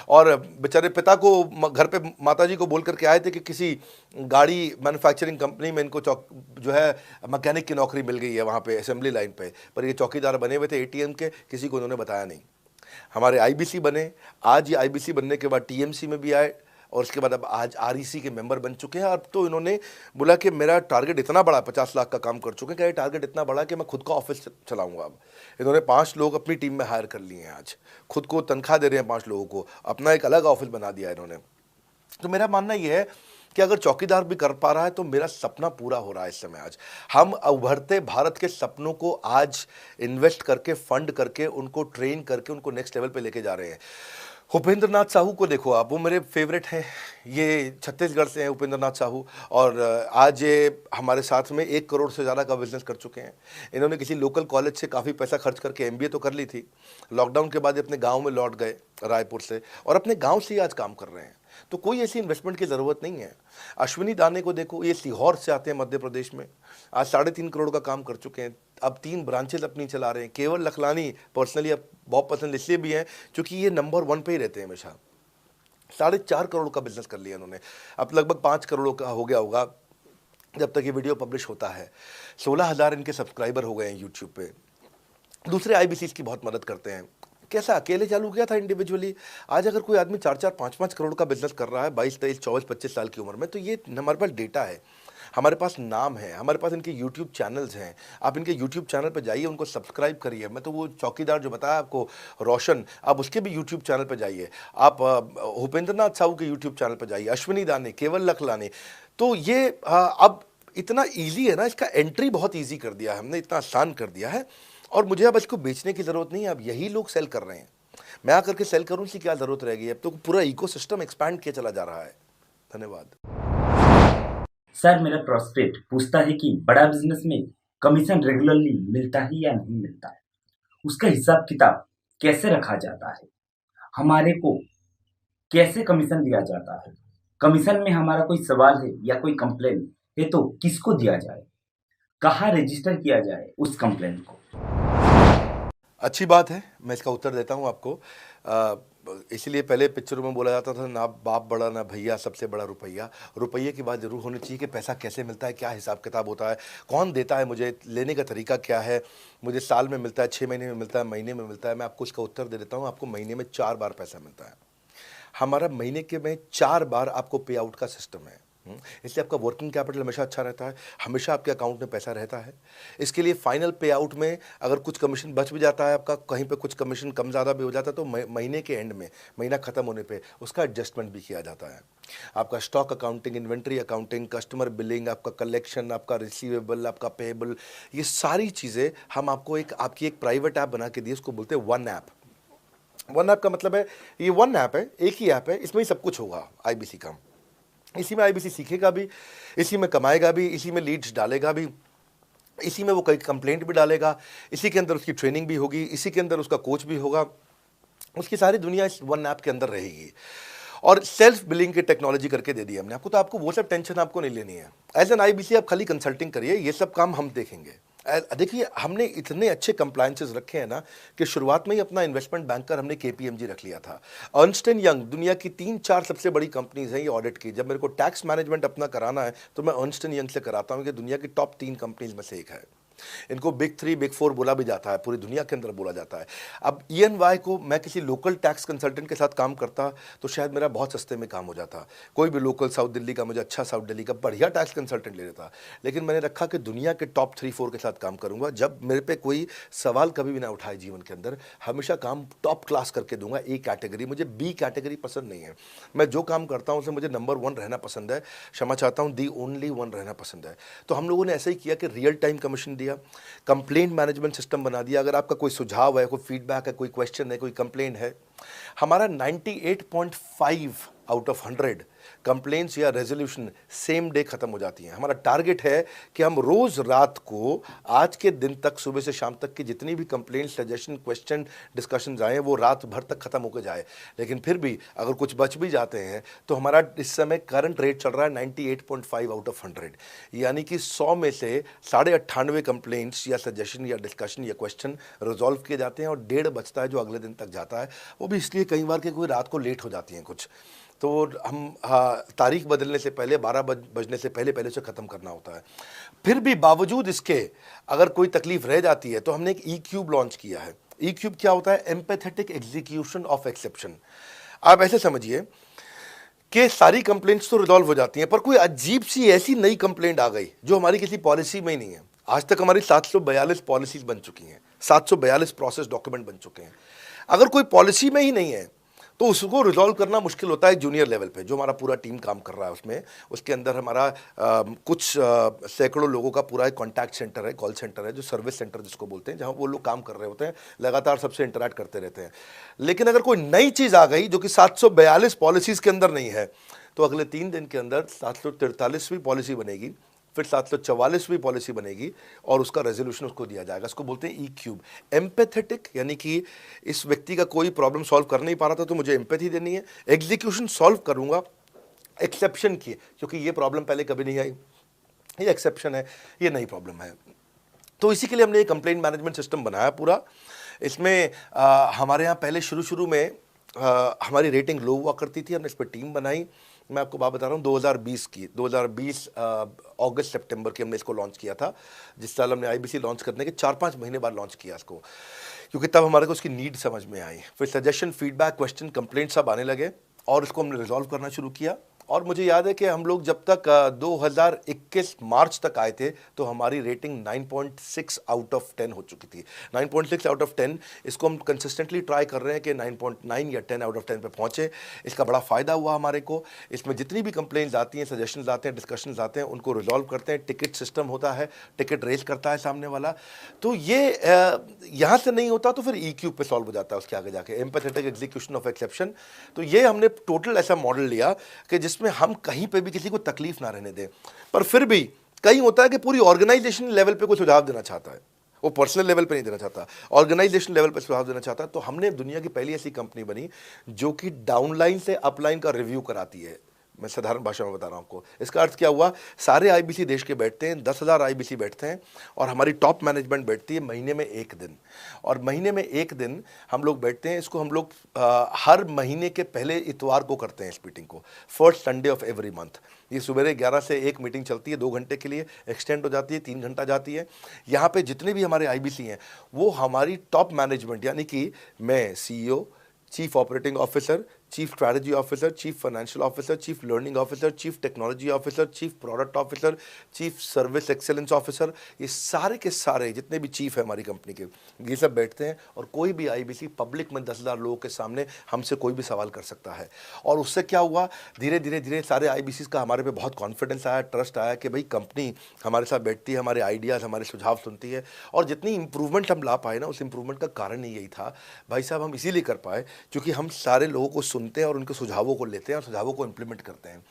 और बेचारे पिता को घर पे माताजी को बोल करके आए थे कि किसी गाड़ी मैन्युफैक्चरिंग कंपनी में इनको जो है मैकेनिक की नौकरी मिल गई है वहाँ पे असेंबली लाइन पे। पर ये चौकीदार बने हुए थे ATM के, किसी को उन्होंने बताया नहीं। हमारे IBC बने। आज ये IBC बनने के बाद TMC में भी आए, और उसके बाद अब आज REC के मेंबर बन चुके हैं। अब तो इन्होंने बोला कि मेरा टारगेट इतना बड़ा, 50 लाख का काम कर चुके हैं, कि ये टारगेट इतना बड़ा कि मैं खुद का ऑफिस चलाऊंगा। अब इन्होंने 5 लोग अपनी टीम में हायर कर लिए हैं। आज खुद को तनख्वाह दे रहे हैं 5 लोगों को, अपना एक अलग ऑफिस बना दिया है इन्होंने। तो मेरा मानना यह है कि अगर चौकीदार भी कर पा रहा है तो मेरा सपना पूरा हो रहा है इस समय। आज हम उभरते भारत के सपनों को आज इन्वेस्ट करके, फंड करके, उनको ट्रेन करके, उनको नेक्स्ट लेवल पे लेके जा रहे हैं। उपेंद्र नाथ साहू को देखो आप, वो मेरे फेवरेट हैं। ये छत्तीसगढ़ से हैं उपेंद्र नाथ साहू, और आज ये हमारे साथ में 1 करोड़ से ज़्यादा का बिजनेस कर चुके हैं। इन्होंने किसी लोकल कॉलेज से काफ़ी पैसा खर्च करके MBA तो कर ली थी। लॉकडाउन के बाद अपने गांव में लौट गए रायपुर से, और अपने गांव से ही आज काम कर रहे हैं। तो कोई ऐसी इन्वेस्टमेंट की ज़रूरत नहीं है। अश्विनी दाने को देखो, ये सीहोर से आते हैं मध्य प्रदेश में, आज 3.5 करोड़ का काम कर चुके हैं। अब 3 ब्रांचेज अपनी चला रहे हैं। केवल लखलानी पर्सनली अब बहुत पसंद इसलिए भी हैं क्योंकि ये नंबर 1 पे ही रहते हैं हमेशा। 4.5 करोड़ का बिजनेस कर लिया उन्होंने। अब लगभग 5 करोड़ का हो गया होगा जब तक ये वीडियो पब्लिश होता है। 16,000 इनके सब्सक्राइबर हो गए हैं यूट्यूब पे। दूसरे IBCs की बहुत मदद करते हैं। कैसा अकेले चालू किया था इंडिविजुअली, आज अगर कोई आदमी 4-4, 5-5 करोड़ का बिजनेस कर रहा है 22, 23, 24, 25 साल की उम्र में, तो ये हमारे पास डेटा है, हमारे पास नाम है, हमारे पास इनके YouTube चैनल्स हैं। आप इनके YouTube चैनल पर जाइए, उनको सब्सक्राइब करिए। मैं तो वो चौकीदार जो बताया आपको रोशन, आप उसके भी YouTube चैनल पर जाइए। आप उपेंद्र नाथ साहू के YouTube चैनल पर जाइए, अश्विनी दाने, केवल लखलानी। तो ये अब इतना ईजी है ना, इसका एंट्री बहुत ईजी कर दिया है हमने, इतना आसान कर दिया है। और मुझे अब इसको बेचने की ज़रूरत नहीं है, अब यही लोग सेल कर रहे हैं। मैं आकर के सेल करूँ, इसकी क्या ज़रूरत रहेगी? अब तो पूरा इकोसिस्टम एक्सपैंड किया चला जा रहा है। धन्यवाद। सर, मेरा प्रोस्पेक्ट पूछता है कि बड़ा बिजनेस में कमीशन रेगुलरली मिलता है या नहीं मिलता है, उसका हिसाब किताब कैसे रखा जाता है, हमारे को कैसे कमीशन दिया जाता है, कमीशन में हमारा कोई सवाल है या कोई कंप्लेन है तो किसको दिया जाए, कहाँ रजिस्टर किया जाए उस कंप्लेन को। अच्छी बात है, मैं इसका उत्तर देता हूँ आपको। इसीलिए पहले पिक्चरों में बोला जाता था, ना बाप बड़ा ना भैया, सबसे बड़ा रुपया। रुपये की बात जरूर होनी चाहिए कि पैसा कैसे मिलता है, क्या हिसाब किताब होता है, कौन देता है, मुझे लेने का तरीका क्या है, मुझे साल में मिलता है, 6 महीने में मिलता है, महीने में मिलता है। मैं आपको इसका उत्तर दे देता हूँ। आपको महीने में 4 बार पैसा मिलता है। हमारा महीने के में 4 बार आपको पे आउट का सिस्टम है। इसलिए आपका वर्किंग कैपिटल हमेशा अच्छा रहता है, हमेशा आपके अकाउंट में पैसा रहता है। इसके लिए फाइनल पे आउट में अगर कुछ कमीशन बच भी जाता है आपका, कहीं पे कुछ कमीशन कम ज़्यादा भी हो जाता है, तो महीने के एंड में, महीना ख़त्म होने पे उसका एडजस्टमेंट भी किया जाता है। आपका stock accounting, inventory accounting, customer billing, आपका कलेक्शन, आपका रिसीवेबल, आपका पेएबल, ये सारी चीज़ें हम आपको आपकी एक प्राइवेट ऐप बना के दी, उसको बोलते हैं वन ऐप। वन ऐप का मतलब है, ये वन ऐप है, एक ही ऐप है, इसमें ही सब कुछ होगा आईबीसी का। इसी में आईबीसी सीखेगा भी, इसी में कमाएगा भी, इसी में लीड्स डालेगा भी, इसी में वो कई कंप्लेंट भी डालेगा, इसी के अंदर उसकी ट्रेनिंग भी होगी, इसी के अंदर उसका कोच भी होगा, उसकी सारी दुनिया इस वन ऐप के अंदर रहेगी। और सेल्फ बिलिंग की टेक्नोलॉजी करके दे दी हमने आपको, तो आपको वो सब टेंशन आपको नहीं लेनी है। एज एन आईबीसी आप खाली कंसल्टिंग करिए, ये सब काम हम देखेंगे। देखिए, हमने इतने अच्छे कंप्लायंसेस रखे हैं ना कि शुरुआत में ही अपना इन्वेस्टमेंट बैंकर हमने केपीएमजी रख लिया था। अर्नस्ट एंड यंग दुनिया की 3-4 सबसे बड़ी कंपनीज हैं ये ऑडिट की। जब मेरे को टैक्स मैनेजमेंट अपना कराना है तो मैं अर्नस्ट एंड यंग से कराता हूँ, कि दुनिया की टॉप 3 कंपनीज में से एक है। इनको बिग 3, बिग 4 बोला भी जाता है, पूरी दुनिया के अंदर बोला जाता है। अब EY को मैं किसी लोकल टैक्स कंसल्टेंट के साथ काम करता तो शायद मेरा बहुत सस्ते में काम हो जाता। कोई भी लोकल साउथ दिल्ली का, मुझे अच्छा साउथ दिल्ली का बढ़िया टैक्स कंसल्टेंट ले लेता। लेकिन मैंने रखा कि दुनिया के टॉप 3-4 के साथ काम करूंगा। जब मेरे पे कोई सवाल कभी भी ना उठाए जीवन के अंदर, हमेशा काम टॉप क्लास करके दूंगा। ए कैटेगरी, मुझे बी कैटेगरी पसंद नहीं है। मैं जो काम करता हूँ उसमें मुझे नंबर 1 रहना पसंद है, क्षमा चाहता हूँ, दी ओनली 1 रहना पसंद है। तो हम लोगों ने ऐसा ही किया कि रियल टाइम कमीशन दिया, कंप्लेंट मैनेजमेंट सिस्टम बना दिया। अगर आपका कोई सुझाव है, कोई फीडबैक है, कोई क्वेश्चन है, कोई कंप्लेंट है, हमारा 98.5 आउट ऑफ 100 कंप्लेंट्स या रेजोल्यूशन सेम डे खत्म हो जाती हैं। हमारा टारगेट है कि हम रोज रात को, आज के दिन तक, सुबह से शाम तक की जितनी भी कंप्लेंट, सजेशन, क्वेश्चन, डिस्कशंस आए वो रात भर तक खत्म होकर जाए। लेकिन फिर भी अगर कुछ बच भी जाते हैं तो हमारा इस समय करंट रेट चल रहा है 98.5 आउट ऑफ 100, यानी कि 100 में से 98.5 कंप्लेंट्स या सजेशन या डिस्कशन या क्वेश्चन रिजॉल्व किए जाते हैं, और 1.5 बचता है जो अगले दिन तक जाता है। वो भी इसलिए कई बार कि कोई रात को लेट हो जाती हैं कुछ, तो हम तारीख बदलने से पहले, 12 बजने से पहले उसे ख़त्म करना होता है। फिर भी बावजूद इसके अगर कोई तकलीफ रह जाती है तो हमने एक E-क्यूब लॉन्च किया है। E-क्यूब क्या होता है? Empathetic execution of exception. आप ऐसे समझिए कि सारी कंप्लेंट्स तो रिजॉल्व हो जाती हैं, पर कोई अजीब सी ऐसी नई कंप्लेंट आ गई जो हमारी किसी पॉलिसी में ही नहीं है। आज तक हमारी 742 पॉलिसीज बन चुकी हैं, 742 प्रोसेस डॉक्यूमेंट बन चुके हैं। अगर कोई पॉलिसी में ही नहीं है तो उसको रिजॉल्व करना मुश्किल होता है जूनियर लेवल पे, जो हमारा पूरा टीम काम कर रहा है उसमें। उसके अंदर हमारा कुछ सैकड़ों लोगों का पूरा एक कॉन्टैक्ट सेंटर है, कॉल सेंटर है, जो सर्विस सेंटर जिसको बोलते हैं, जहाँ वो लोग काम कर रहे होते हैं, लगातार सबसे इंटरैक्ट करते रहते हैं। लेकिन अगर कोई नई चीज़ आ गई जो कि 742 पॉलिसीज़ के अंदर नहीं है, तो अगले 3 दिन के अंदर 743वीं पॉलिसी बनेगी, फिर 744वीं पॉलिसी बनेगी, और उसका रेजोल्यूशन उसको दिया जाएगा। इसको बोलते हैं E-क्यूब। एम्पैथेटिक, यानी कि इस व्यक्ति का कोई प्रॉब्लम सॉल्व कर नहीं पा रहा था तो मुझे एम्पैथी देनी है। एग्जीक्यूशन सॉल्व करूंगा एक्सेप्शन की, क्योंकि ये प्रॉब्लम पहले कभी नहीं आई, ये एक्सेप्शन है, ये नई प्रॉब्लम है। तो इसी के लिए हमने एक कंप्लेंट मैनेजमेंट सिस्टम बनाया पूरा। इसमें हमारे यहाँ पहले शुरू में हमारी रेटिंग लो हुआ करती थी, हमने इस पर टीम बनाई। मैं आपको बात बता रहा हूँ 2020 अगस्त सितंबर की हमने इसको लॉन्च किया था। जिस साल हमने आईबीसी लॉन्च करने के 4-5 महीने बाद लॉन्च किया इसको, क्योंकि तब हमारे को उसकी नीड समझ में आई। फिर सजेशन, फीडबैक, क्वेश्चन, कंप्लेंट सब आने लगे, और इसको हमने रिजॉल्व करना शुरू किया। और मुझे याद है कि हम लोग जब तक 2021 मार्च तक आए थे तो हमारी रेटिंग 9.6 आउट ऑफ 10 हो चुकी थी। 9.6 आउट ऑफ 10, इसको हम कंसिस्टेंटली ट्राई कर रहे हैं कि 9.9 या 10 आउट ऑफ 10 पे पहुँचे। इसका बड़ा फ़ायदा हुआ हमारे को। इसमें जितनी भी कंप्लेंट्स आती हैं, सजेशंस आते हैं, डिस्कशंस आते हैं, उनको रिजॉल्व करते हैं। टिकट सिस्टम होता है, टिकट रेज करता है सामने वाला। तो ये यहाँ से नहीं होता तो फिर E-क्यूब पे सॉल्व हो जाता है उसके आगे जाके, एम्पैथेटिक एग्जीक्यूशन ऑफ एक्सेप्शन। तो ये हमने टोटल ऐसा मॉडल लिया कि जिसमें हम कहीं पे भी किसी को तकलीफ ना रहने दें। पर फिर भी कहीं होता है कि पूरी ऑर्गेनाइजेशन लेवल पे कोई सुझाव देना चाहता है, वो पर्सनल लेवल पे नहीं देना चाहता, ऑर्गेनाइजेशन लेवल पे सुझाव देना चाहता है। तो हमने दुनिया की पहली ऐसी कंपनी बनी जो कि डाउनलाइन से अपलाइन का रिव्यू कराती है। मैं साधारण भाषा में बता रहा हूँ आपको। इसका अर्थ क्या हुआ? सारे आईबीसी देश के बैठते हैं, 10,000 आईबीसी बैठते हैं, और हमारी टॉप मैनेजमेंट बैठती है महीने में 1 दिन। और महीने में 1 दिन हम लोग बैठते हैं। इसको हम लोग हर महीने के पहले इतवार को करते हैं इस मीटिंग को, first Sunday off every month. ये सुबह 11 से 1 मीटिंग चलती है, 2 घंटे के लिए, एक्सटेंड हो जाती है, 3 घंटा जाती है। यहाँ पे जितने भी हमारे आईबीसी हैं वो हमारी टॉप मैनेजमेंट, यानी कि मैं CEO, chief operating officer, chief strategy officer, chief financial officer, chief learning officer, chief technology officer, chief product officer, chief service excellence officer, ये सारे के सारे जितने भी चीफ है हमारी कंपनी के, ये सब बैठते हैं और कोई भी आईबीसी पब्लिक में 10,000 लोगों के सामने हमसे कोई भी सवाल कर सकता है। और उससे क्या हुआ, धीरे धीरे धीरे सारे आईबीसी का हमारे पे बहुत कॉन्फिडेंस आया, ट्रस्ट आया कि भाई कंपनी हमारे साथ बैठती है, हमारे आइडियाज़, हमारे सुझाव सुनती है। और जितनी इंप्रूवमेंट हम ला पाए ना, उस इंप्रूवमेंट का कारण ही यही था भाई साहब, हम इसीलिए कर पाए क्योंकि हम सारे लोगों को सुनते हैं और उनके सुझावों को लेते हैं और सुझावों को इम्प्लीमेंट करते हैं।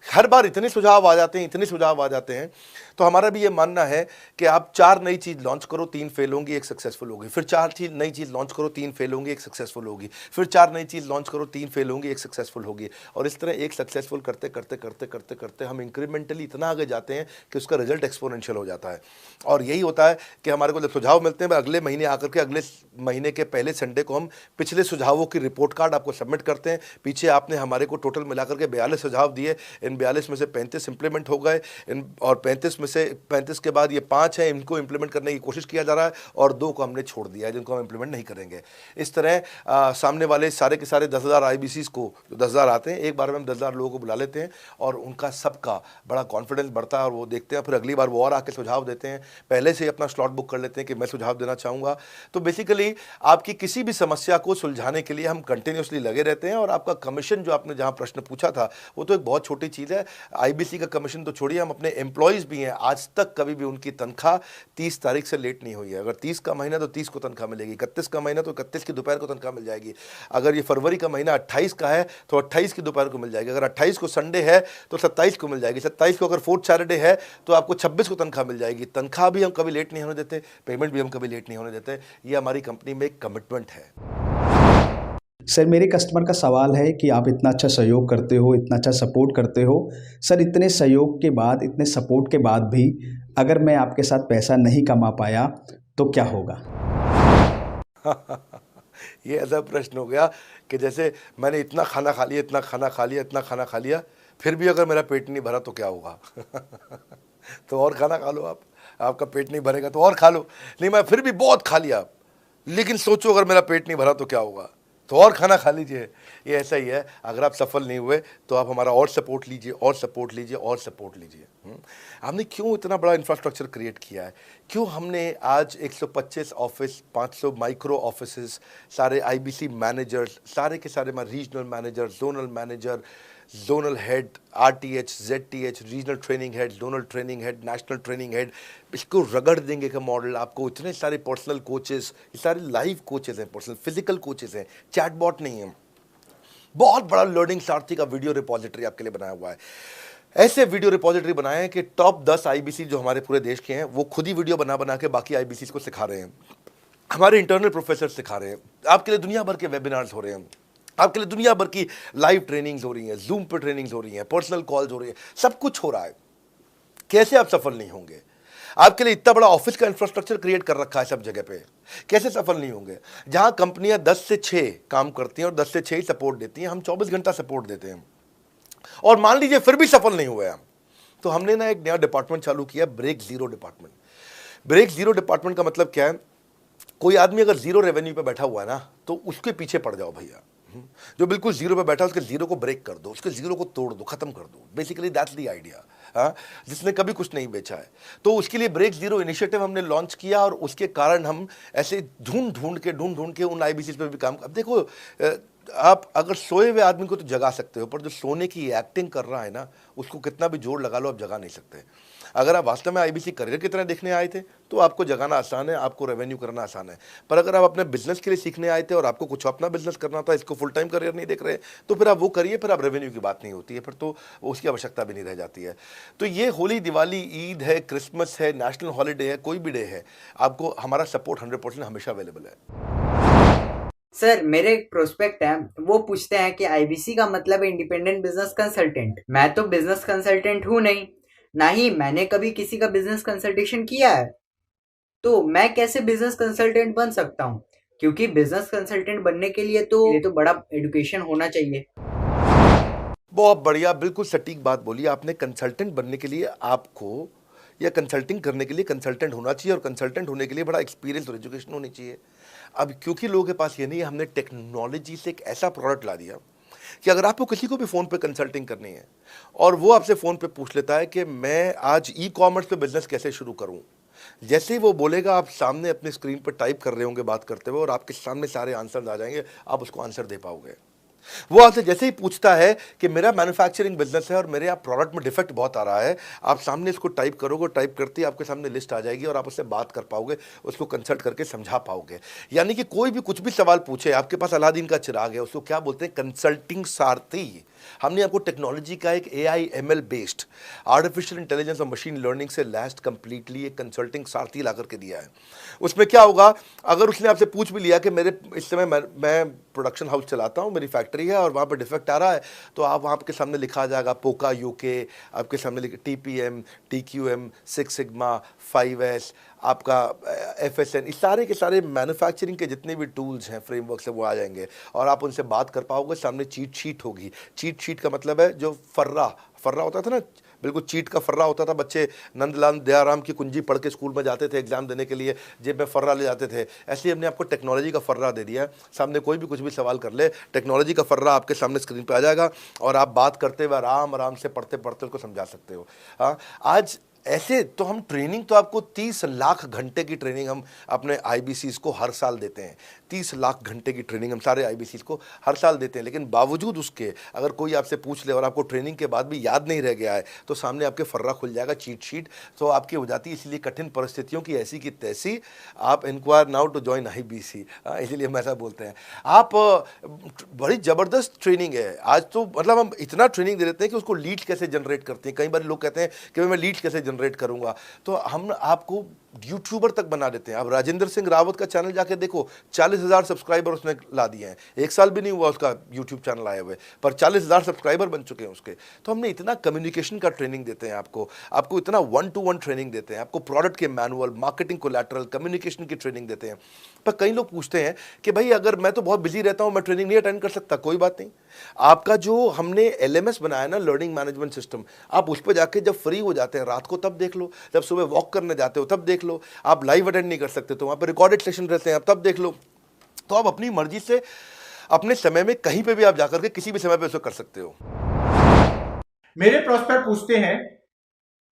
हर बार इतने सुझाव आ जाते हैं, इतने सुझाव आ जाते हैं, तो हमारा भी ये मानना है कि आप 4 नई चीज़ लॉन्च करो, 3 फेल होंगी, 1 सक्सेसफुल होगी, फिर 4 नई चीज़ लॉन्च करो, 3 फेल होंगी, 1 सक्सेसफुल होगी, फिर 4 नई चीज़ लॉन्च करो, 3 फेल होंगी, 1 सक्सेसफुल होगी। और इस तरह एक सक्सेसफुल करते करते करते करते करते हम इंक्रीमेंटली इतना आगे जाते हैं कि उसका रिजल्ट एक्सपोनेंशियल हो जाता है। और यही होता है कि हमारे को जब सुझाव मिलते हैं, अगले महीने आकर के अगले महीने के पहले संडे को हम पिछले सुझावों की रिपोर्ट कार्ड आपको सबमिट करते हैं। पीछे आपने हमारे को टोटल मिलाकर के 42 सुझाव दिए, इन 42 में से 35 इंप्लीमेंट हो गए, और 35 में से 35 के बाद ये 5 हैं, इनको इंप्लीमेंट करने की कोशिश किया जा रहा है और 2 को हमने छोड़ दिया है जिनको हम इंप्लीमेंट नहीं करेंगे। इस तरह सामने वाले सारे के सारे 10,000 आईबीसीज को, जो 10,000 आते हैं, एक बार में हम 10,000 लोगों को बुला लेते हैं और उनका सबका बड़ा कॉन्फिडेंस बढ़ता है और वो देखते हैं, फिर अगली बार वो और आके सुझाव देते हैं, पहले से ही अपना स्लॉट बुक कर लेते हैं कि मैं सुझाव देना चाहूँगा। तो बेसिकली आपकी किसी भी समस्या को सुलझाने के लिए हम कंटिन्यूसली लगे रहते हैं। और आपका कमीशन, जो आपने जहाँ प्रश्न पूछा था, वो तो एक बहुत छोटी चीज़ है। आईबीसी का कमीशन तो छोड़िए, हम अपने एम्प्लॉयज़ भी हैं, आज तक कभी भी उनकी तनख्वाह 30 तारीख से लेट नहीं हुई है। अगर 30 का महीना तो 30 को तनख्वाह मिलेगी, 31 का महीना तो 31 की दोपहर को तनख्वाह मिल जाएगी। अगर ये फरवरी का महीना 28 का है तो 28 की दोपहर को मिल जाएगी। अगर 28 को संडे है तो 27 को मिल जाएगी। 27 को अगर फोर्थ सैटरडे है तो आपको 26 को तनख्वाह मिल जाएगी। तनख्वाह भी हम कभी लेट नहीं होने देते, पेमेंट भी हम कभी लेट नहीं होने देते। ये हमारी कंपनी में एक कमिटमेंट है। सर, मेरे कस्टमर का सवाल है कि आप इतना अच्छा सहयोग करते हो, इतना अच्छा सपोर्ट करते हो, सर इतने सहयोग के बाद, इतने सपोर्ट के बाद भी अगर मैं आपके साथ पैसा नहीं कमा पाया तो क्या होगा? ये ऐसा प्रश्न हो गया कि जैसे मैंने इतना खाना खा लिया, इतना खाना खा लिया, इतना खाना खा लिया, फिर भी अगर मेरा पेट नहीं भरा तो क्या होगा? तो और खाना खा लो आप, आपका पेट नहीं भरेगा तो और खा लो। नहीं, मैं फिर भी बहुत खा लिया, लेकिन सोचो अगर मेरा पेट नहीं भरा तो क्या होगा, तो और खाना खा लीजिए। ये ऐसा ही है, अगर आप सफल नहीं हुए तो आप हमारा और सपोर्ट लीजिए, और सपोर्ट लीजिए, और सपोर्ट लीजिए। हमने क्यों इतना बड़ा इंफ्रास्ट्रक्चर क्रिएट किया है, क्यों हमने आज 125 ऑफिस, 500 माइक्रो ऑफिसेस, सारे आईबीसी मैनेजर्स, सारे के सारे regional manager, zonal manager, zonal head, RTH, ZTH, regional training head, zonal training head, national training head, इसको रगड़ देंगे का मॉडल आपको। इतने सारे पर्सनल कोचेस, ये सारे लाइव कोचेस हैं, पर्सनल फिजिकल कोचेस हैं, चैटबॉट नहीं है। बहुत बड़ा लर्निंग सारथी का वीडियो रिपोजिटरी आपके लिए बनाया हुआ है। ऐसे वीडियो रिपोजिटरी बनाए हैं कि टॉप 10 आईबीसी जो हमारे पूरे देश के हैं, वो खुद ही वीडियो बना बना के बाकी आईबीसी को सिखा रहे हैं। हमारे इंटरनल प्रोफेसर सिखा रहे हैं, आपके लिए दुनिया भर के वेबिनार्स हो रहे हैं, आपके लिए दुनिया भर की लाइव ट्रेनिंग्स हो रही हैं, जूम पर ट्रेनिंग्स हो रही हैं, पर्सनल कॉल्स हो रही हैं, सब कुछ हो रहा है। कैसे आप सफल नहीं होंगे? आपके लिए इतना बड़ा ऑफिस का इंफ्रास्ट्रक्चर क्रिएट कर रखा है सब जगह पे, कैसे सफल नहीं होंगे? जहां कंपनियां 10 से 6 काम करती हैं और 10 से 6 ही सपोर्ट देती हैं, हम 24 घंटा सपोर्ट देते हैं। और मान लीजिए फिर भी सफल नहीं हुए हम, तो हमने ना एक नया डिपार्टमेंट चालू किया, break zero department. Break zero department का मतलब क्या है? कोई आदमी अगर जीरो रेवेन्यू पे बैठा हुआ है ना, तो उसके पीछे पड़ जाओ भैया। जो बिल्कुल जीरो पे बैठा है, उसके जीरो को ब्रेक कर दो, उसके जीरो को तोड़ दो, खत्म कर दो। Basically that's the idea. हाँ, जिसने कभी कुछ नहीं बेचा है, तो उसके लिए ब्रेक जीरो इनिशिएटिव हमने लॉन्च किया। और उसके कारण हम ऐसे ढूंढ ढूंढ के उन आईबीसी पे भी काम। अब देखो, आप अगर सोए हुए आदमी को तो जगा सकते हो, पर जो सोने की एक्टिंग कर रहा है ना, उसको कितना भी जोर लगा लो, आप जगा नहीं सकते। अगर आप वास्तव में आईबीसी करियर की तरह देखने आए थे तो आपको जगाना आसान है, आपको रेवेन्यू करना आसान है। पर अगर आप अपने बिजनेस के लिए सीखने आए थे और आपको कुछ अपना बिजनेस करना था, इसको फुल टाइम करियर नहीं देख रहे, तो फिर आप वो करिए, फिर आप रेवेन्यू की बात नहीं होती है, फिर तो उसकी आवश्यकता भी नहीं रह जाती है। तो ये होली, दिवाली, ईद है, क्रिसमस है, नेशनल हॉलीडे है, कोई भी डे है, आपको हमारा सपोर्ट 100% हमेशा अवेलेबल है। सर, मेरे एक प्रोस्पेक्ट है, वो पूछते हैं कि आईबीसी का मतलब है इंडिपेंडेंट बिजनेस कंसल्टेंट। मैं तो बिजनेस कंसल्टेंट हूँ नहीं, ना ही मैंने कभी किसी का बिजनेस कंसल्टेशन किया है, तो मैं कैसे बिजनेस कंसल्टेंट बन सकता हूँ? क्योंकि बिजनेस कंसल्टेंट बनने के लिए तो बड़ा एजुकेशन होना चाहिए। बहुत बढ़िया, बिल्कुल सटीक बात बोली आपने। कंसल्टेंट बनने के लिए आपको, या कंसल्टिंग करने के लिए कंसल्टेंट होना चाहिए, और कंसल्टेंट होने के लिए बड़ा एक्सपीरियंस और एजुकेशन होनी चाहिए। अब क्योंकि लोगों के पास ये नहीं है, हमने टेक्नोलॉजी से एक ऐसा प्रोडक्ट ला दिया कि अगर आपको किसी को भी फ़ोन पे कंसल्टिंग करनी है और वो आपसे फ़ोन पे पूछ लेता है कि मैं आज ई-कॉमर्स पे बिज़नेस कैसे शुरू करूं, जैसे ही वो बोलेगा आप सामने अपनी स्क्रीन पर टाइप कर रहे होंगे बात करते हुए और आपके सामने सारे आंसर आ जाएंगे, आप उसको आंसर दे पाओगे। वो आपसे जैसे ही पूछता है कि मेरा मैन्युफैक्चरिंग बिजनेस है और मेरे यहाँ प्रोडक्ट में डिफेक्ट बहुत आ रहा है, आप सामने इसको टाइप करोगे, टाइप करते ही आपके सामने लिस्ट आ जाएगी और आप उससे बात कर पाओगे, उसको कंसल्ट करके समझा पाओगे। यानी कि कोई भी कुछ भी सवाल पूछे, आपके पास अलादीन का चिराग है, उसको क्या बोलते हैं, कंसल्टिंग सारथी। हमने आपको टेक्नोलॉजी का एक AI ML based artificial intelligence और मशीन लर्निंग से लैस्ड कंप्लीटली एक कंसल्टिंग सारथी ला करके दिया है। उसमें क्या होगा, अगर उसने आपसे पूछ भी लिया कि मेरे इस समय मैं प्रोडक्शन हाउस चलाता हूँ, मेरी फैक्ट्री है और वहाँ पर डिफेक्ट आ रहा है, तो आप वहाँ के सामने लिखा आ जाएगा पोका UK, आपके सामने TPM, TQM, 6 सिग्मा, 5S, आपका FSN, इस सारे के सारे मैन्युफैक्चरिंग के जितने भी टूल्स हैं, फ्रेमवर्क से वो आ जाएंगे और आप उनसे बात कर पाओगे। सामने चीट शीट होगी। चीट शीट का मतलब है जो फर्रा होता था ना, बिल्कुल चीट का फर्रा होता था। बच्चे नंदलाल दयाराम की कुंजी पढ़ के स्कूल में जाते थे एग्जाम देने के लिए, जेब में फर्रा ले जाते थे। ऐसे ही हमने आपको टेक्नोलॉजी का फर्रा दे दिया है। सामने कोई भी कुछ भी सवाल कर ले, टेक्नोलॉजी का फर्रा आपके सामने स्क्रीन पे आ जाएगा और आप बात करते हुए आराम से पढ़ते पढ़ते उसको समझा सकते हो। हाँ, आज ऐसे तो हम ट्रेनिंग तो आपको 30 लाख घंटे की ट्रेनिंग हम अपने IBCs को हर साल देते हैं। 30 लाख घंटे की ट्रेनिंग हम सारे IBCs को हर साल देते हैं। लेकिन बावजूद उसके अगर कोई आपसे पूछ ले और आपको ट्रेनिंग के बाद भी याद नहीं रह गया है, तो सामने आपके फर्रा खुल जाएगा, चीट शीट तो आपकी हो जाती है। इसलिए कठिन परिस्थितियों की ऐसी की तैसी, आप enquire now to join IBC, इसीलिए हम ऐसा बोलते हैं। आप बड़ी ज़बरदस्त ट्रेनिंग है आज तो, मतलब हम इतना ट्रेनिंग दे देते हैं कि उसको लीड कैसे जनरेट करते हैं। कई बार लोग कहते हैं कि मैं लीड कैसे जनरेट करूंगा, तो हम आपको यूट्यूबर तक बना देते हैं। अब राजेंद्र सिंह रावत का चैनल जाके देखो, 40,000 सब्सक्राइबर उसने ला दिए हैं। 1 साल भी नहीं हुआ उसका यूट्यूब चैनल आए हुए, पर 40,000 सब्सक्राइबर बन चुके हैं उसके। तो हमने इतना कम्युनिकेशन का ट्रेनिंग देते हैं आपको इतना 1-to-1 ट्रेनिंग देते हैं, आपको प्रोडक्ट के मैनुअल, मार्केटिंग कोलैटरल, कम्युनिकेशन की ट्रेनिंग देते हैं। पर कई लोग पूछते हैं कि भाई अगर मैं तो बहुत बिजी रहता हूं, मैं ट्रेनिंग नहीं अटेंड कर सकता। कोई बात नहीं, आपका जो हमने LMS बनाया ना, लर्निंग मैनेजमेंट सिस्टम, आप उस पर जाके जब फ्री हो जाते हैं रात को तब देख लो, जब सुबह वॉक करने जाते हो तब देख लो। आप लाइव अटेंड नहीं कर सकते तो वहां पर रिकॉर्डेड सेशन रहते हैं, आप तब देख लो। तो आप अपनी मर्जी से अपने समय में कहीं पे भी आप जाकर के किसी भी समय पे उसको कर सकते हो। मेरे प्रोस्पेक्ट पूछते हैं,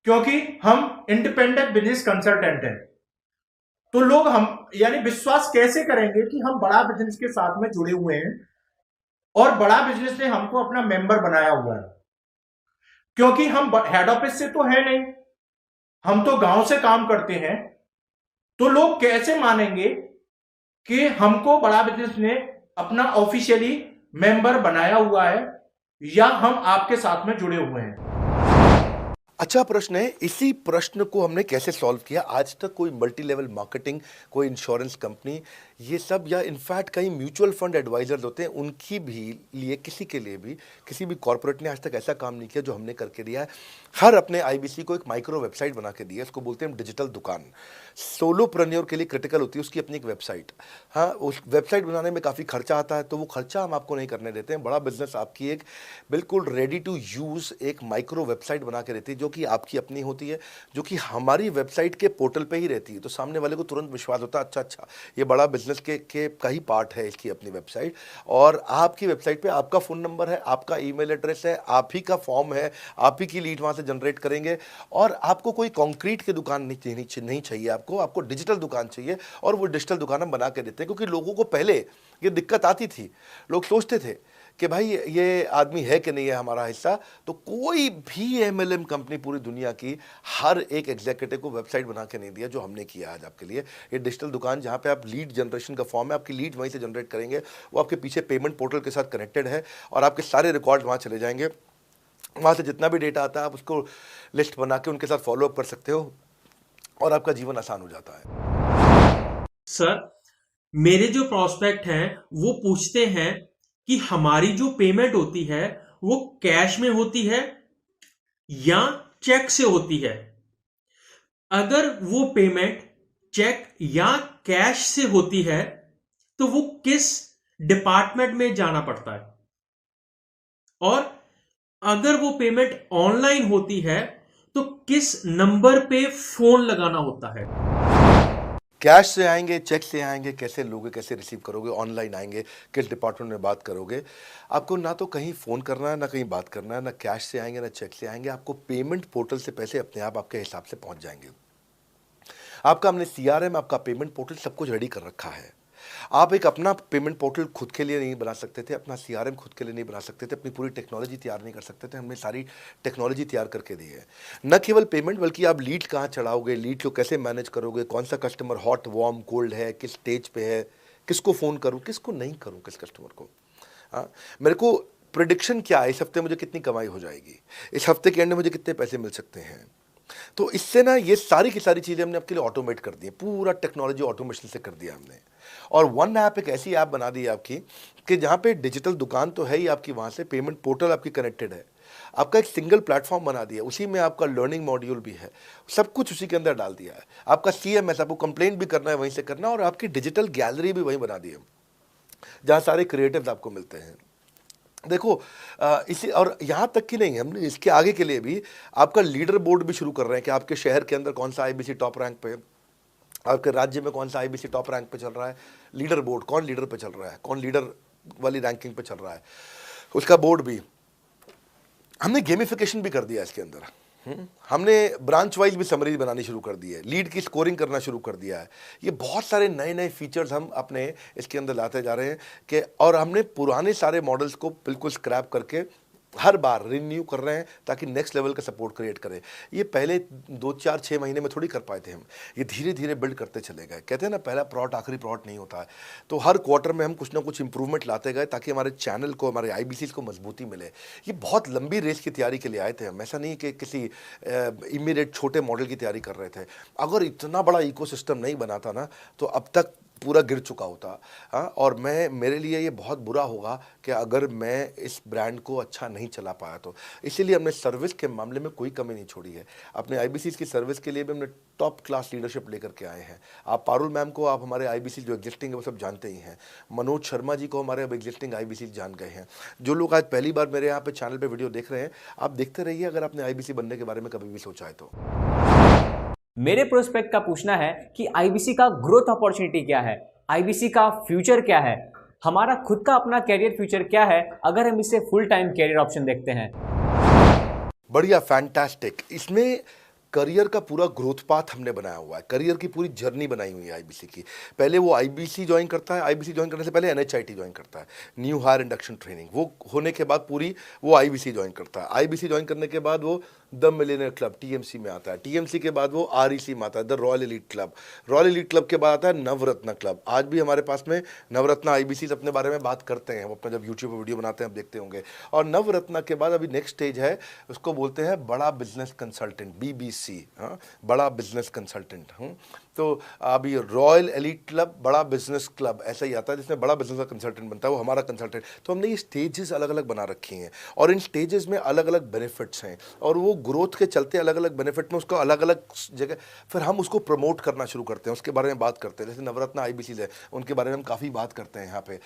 क्योंकि हम इंडिपेंडेंट बिजनेस कंसल्टेंट हैं, तो लोग हम यानी विश्वास कैसे करेंगे कि हम बड़ा बिजनेस के साथ में जुड़े हुए हैं और बड़ा बिजनेस ने हमको अपना मेंबर बनाया हुआ है। क्योंकि हम हेड ऑफिस से तो है नहीं, हम तो गांव से काम करते हैं, तो लोग कैसे मानेंगे कि हमको बड़ा बिजनेस ने अपना ऑफिशियली मेंबर बनाया हुआ है या हम आपके साथ में जुड़े हुए हैं। अच्छा प्रश्न है। इसी प्रश्न को हमने कैसे सॉल्व किया, आज तक कोई मल्टी लेवल मार्केटिंग, कोई इंश्योरेंस कंपनी, ये सब, या इनफैक्ट कई म्यूचुअल फंड एडवाइजर्स होते हैं, उनकी भी लिए किसी के लिए भी किसी भी कॉर्पोरेट ने आज तक ऐसा काम नहीं किया जो हमने करके दिया है। हर अपने IBC को एक माइक्रो वेबसाइट बना के दी है, इसको बोलते हैं डिजिटल दुकान। सोलोप्रेन्योर के लिए क्रिटिकल होती है उसकी अपनी एक वेबसाइट। हाँ, उस वेबसाइट बनाने में काफ़ी खर्चा आता है, तो वो खर्चा हम आपको नहीं करने देते हैं। बड़ा बिजनेस आपकी एक बिल्कुल रेडी टू यूज़ एक माइक्रो वेबसाइट बना के देती है, जो कि आपकी अपनी होती है, जो कि हमारी वेबसाइट के पोर्टल पे ही रहती है। तो सामने वाले को तुरंत विश्वास होता है, अच्छा ये बड़ा बिजनेस के का ही पार्ट है इसकी अपनी वेबसाइट। और आपकी वेबसाइट पे आपका फ़ोन नंबर है, आपका ईमेल एड्रेस है, आप ही का फॉर्म है, आप ही की लीड वहाँ से जनरेट करेंगे। और आपको कोई कॉन्क्रीट की दुकान नहीं चाहिए, आपको डिजिटल दुकान चाहिए। और वो डिजिटल दुकान हम बना के देते हैं, क्योंकि लोगों को पहले ये दिक्कत आती थी। लोग सोचते थे कि भाई ये आदमी है कि नहीं है हमारा हिस्सा। तो कोई भी MLM कंपनी पूरी दुनिया की हर एक एग्जीक्यूटिव को वेबसाइट बना के नहीं दिया जो हमने किया आज आपके लिए। ये डिजिटल दुकान जहाँ पे आप लीड जनरेशन का फॉर्म है, आपकी लीड वहीं से जनरेट करेंगे, वो आपके पीछे पेमेंट पोर्टल के साथ कनेक्टेड है और आपके सारे रिकॉर्ड वहाँ चले जाएंगे। वहाँ से जितना भी डेटा आता है आप उसको लिस्ट बना के उनके साथ फॉलोअप कर सकते हो और आपका जीवन आसान हो जाता है। सर, मेरे जो प्रोस्पेक्ट हैं वो पूछते हैं कि हमारी जो पेमेंट होती है वो कैश में होती है या चेक से होती है। अगर वो पेमेंट चेक या कैश से होती है तो वो किस डिपार्टमेंट में जाना पड़ता है, और अगर वो पेमेंट ऑनलाइन होती है तो किस नंबर पे फोन लगाना होता है। कैश से आएंगे, चेक से आएंगे, कैसे लोगे, कैसे रिसीव करोगे, ऑनलाइन आएंगे, किस डिपार्टमेंट में बात करोगे। आपको ना तो कहीं फ़ोन करना है, ना कहीं बात करना है, ना कैश से आएंगे, ना चेक से आएंगे। आपको पेमेंट पोर्टल से पैसे अपने आप आपके हिसाब से पहुंच जाएंगे। आपका हमने CRM, आपका पेमेंट पोर्टल सब कुछ रेडी कर रखा है। आप एक अपना पेमेंट पोर्टल खुद के लिए नहीं बना सकते थे, अपना CRM खुद के लिए नहीं बना सकते थे, अपनी पूरी टेक्नोलॉजी तैयार नहीं कर सकते थे। हमने सारी टेक्नोलॉजी तैयार करके दी है। न केवल पेमेंट, बल्कि आप लीड कहाँ चढ़ाओगे, लीड को कैसे मैनेज करोगे, कौन सा कस्टमर हॉट, वार्म, कोल्ड है, किस स्टेज पे है, किसको फ़ोन करूँ, किसको नहीं करूँ, किस कस्टमर को। हाँ, मेरे को प्रिडिक्शन क्या है, इस हफ्ते मुझे कितनी कमाई हो जाएगी, इस हफ्ते के एंड में मुझे कितने पैसे मिल सकते हैं। तो इससे ना ये सारी की सारी चीज़ें हमने आपके लिए ऑटोमेट कर दी है, पूरा टेक्नोलॉजी ऑटोमेशन से कर दिया हमने। और वन ऐप एक ऐसी ऐप बना दी है आपकी कि जहाँ पे डिजिटल दुकान तो है ही आपकी, वहाँ से पेमेंट पोर्टल आपकी कनेक्टेड है, आपका एक सिंगल प्लेटफॉर्म बना दिया, उसी में आपका लर्निंग मॉड्यूल भी है, सब कुछ उसी के अंदर डाल दिया है। आपका CMS, आपको कंप्लेंट भी करना है वहीं से करना, और आपकी डिजिटल गैलरी भी वहीं बना दी है, जहाँ सारे क्रिएटिव्स आपको मिलते हैं। देखो इसी, और यहाँ तक कि नहीं, हमने इसके आगे के लिए भी आपका लीडर बोर्ड भी शुरू कर रहे हैं कि आपके शहर के अंदर कौन सा IBC टॉप रैंक पे, आपके राज्य में कौन सा IBC टॉप रैंक पे चल रहा है, लीडर बोर्ड कौन लीडर पे चल रहा है, कौन लीडर वाली रैंकिंग पे चल रहा है, उसका बोर्ड भी हमने गेमिफिकेशन भी कर दिया इसके अंदर। हमने ब्रांच वाइज भी समरीज बनानी शुरू कर दी है, लीड की स्कोरिंग करना शुरू कर दिया है। ये बहुत सारे नए नए फीचर्स हम अपने इसके अंदर लाते जा रहे हैं कि, और हमने पुराने सारे मॉडल्स को बिल्कुल स्क्रैप करके हर बार रिन्यू कर रहे हैं ताकि नेक्स्ट लेवल का सपोर्ट क्रिएट करें। ये पहले 2-4-6 महीने में थोड़ी कर पाए थे हम, ये धीरे धीरे बिल्ड करते चले गए। कहते हैं ना, पहला प्लॉट आखिरी प्लॉट नहीं होता है। तो हर क्वार्टर में हम कुछ ना कुछ इंप्रूवमेंट लाते गए ताकि हमारे चैनल को, हमारे IBCs को मजबूती मिले। ये बहुत लंबी रेस की तैयारी के लिए आए थे हम, ऐसा नहीं कि किसी इमीडिएट छोटे मॉडल की तैयारी कर रहे थे। अगर इतना बड़ा इकोसिस्टम नहीं बनाता ना तो अब तक पूरा गिर चुका होता। हाँ, और मेरे लिए ये बहुत बुरा होगा कि अगर मैं इस ब्रांड को अच्छा नहीं चला पाया तो। इसीलिए हमने सर्विस के मामले में कोई कमी नहीं छोड़ी है। अपने IBCs की सर्विस के लिए भी हमने टॉप क्लास लीडरशिप लेकर के आए हैं। आप पारुल मैम को, आप हमारे IBCs जो एग्जिस्टिंग है वो सब जानते ही हैं। मनोज शर्मा जी को हमारे अब एग्जिस्टिंग IBCs जान गए हैं। जो लोग आज पहली बार मेरे यहाँ पे चैनल पर वीडियो देख रहे हैं, आप देखते रहिए अगर आपने IBC बनने के बारे में कभी भी सोचा है तो। मेरे प्रोस्पेक्ट का पूछना है कि IBC का ग्रोथ अपॉर्चुनिटी क्या है, IBC का फ्यूचर क्या है, हमारा खुद का अपना कैरियर फ्यूचर क्या है अगर हम इसे फुल टाइम कैरियर ऑप्शन देखते हैं। बढ़िया, फैंटास्टिक। इसमें करियर का पूरा ग्रोथ पाथ हमने बनाया हुआ है, करियर की पूरी जर्नी बनाई हुई है IBC की। पहले वो IBC ज्वाइन करता है, IBC ज्वाइन करने से पहले NHIT ज्वाइन करता है, न्यू हायर इंडक्शन ट्रेनिंग। वो होने के बाद पूरी वो IBC ज्वाइन करता है। IBC ज्वाइन करने के बाद वो द मिलियनियर क्लब TMC में आता है। TMC के बाद वो REC में आता है, the royal elite club. Royal elite club के बाद आता है नवरत्न क्लब। आज भी हमारे पास में नवरत्न IBCs अपने बारे में बात करते हैं, वो अपना जब यूट्यूब पर वीडियो बनाते हैं आप देखते होंगे। और नवरत्न के बाद अभी नेक्स्ट स्टेज है, उसको बोलते हैं बड़ा बिजनेस कंसल्टेंट, BBC। हाँ, बड़ा बिजनेस कंसल्टेंट। तो अभी रॉयल एलीट क्लब, बड़ा बिजनेस क्लब, ऐसा ही आता है जिसमें बड़ा बिजनेस का कंसल्टेंट बनता है, वो हमारा कंसल्टेंट। तो हमने ये स्टेजेस अलग अलग बना रखी हैं और इन स्टेजेस में अलग अलग बेनिफिट्स हैं और वो ग्रोथ के चलते अलग अलग बेनिफिट में उसको अलग अलग जगह फिर हम उसको प्रमोट करना शुरू करते हैं, उसके बारे में बात करते हैं। जैसे नवरत्न IBCs है, उनके बारे में हम काफ़ी बात करते हैं यहाँ पे।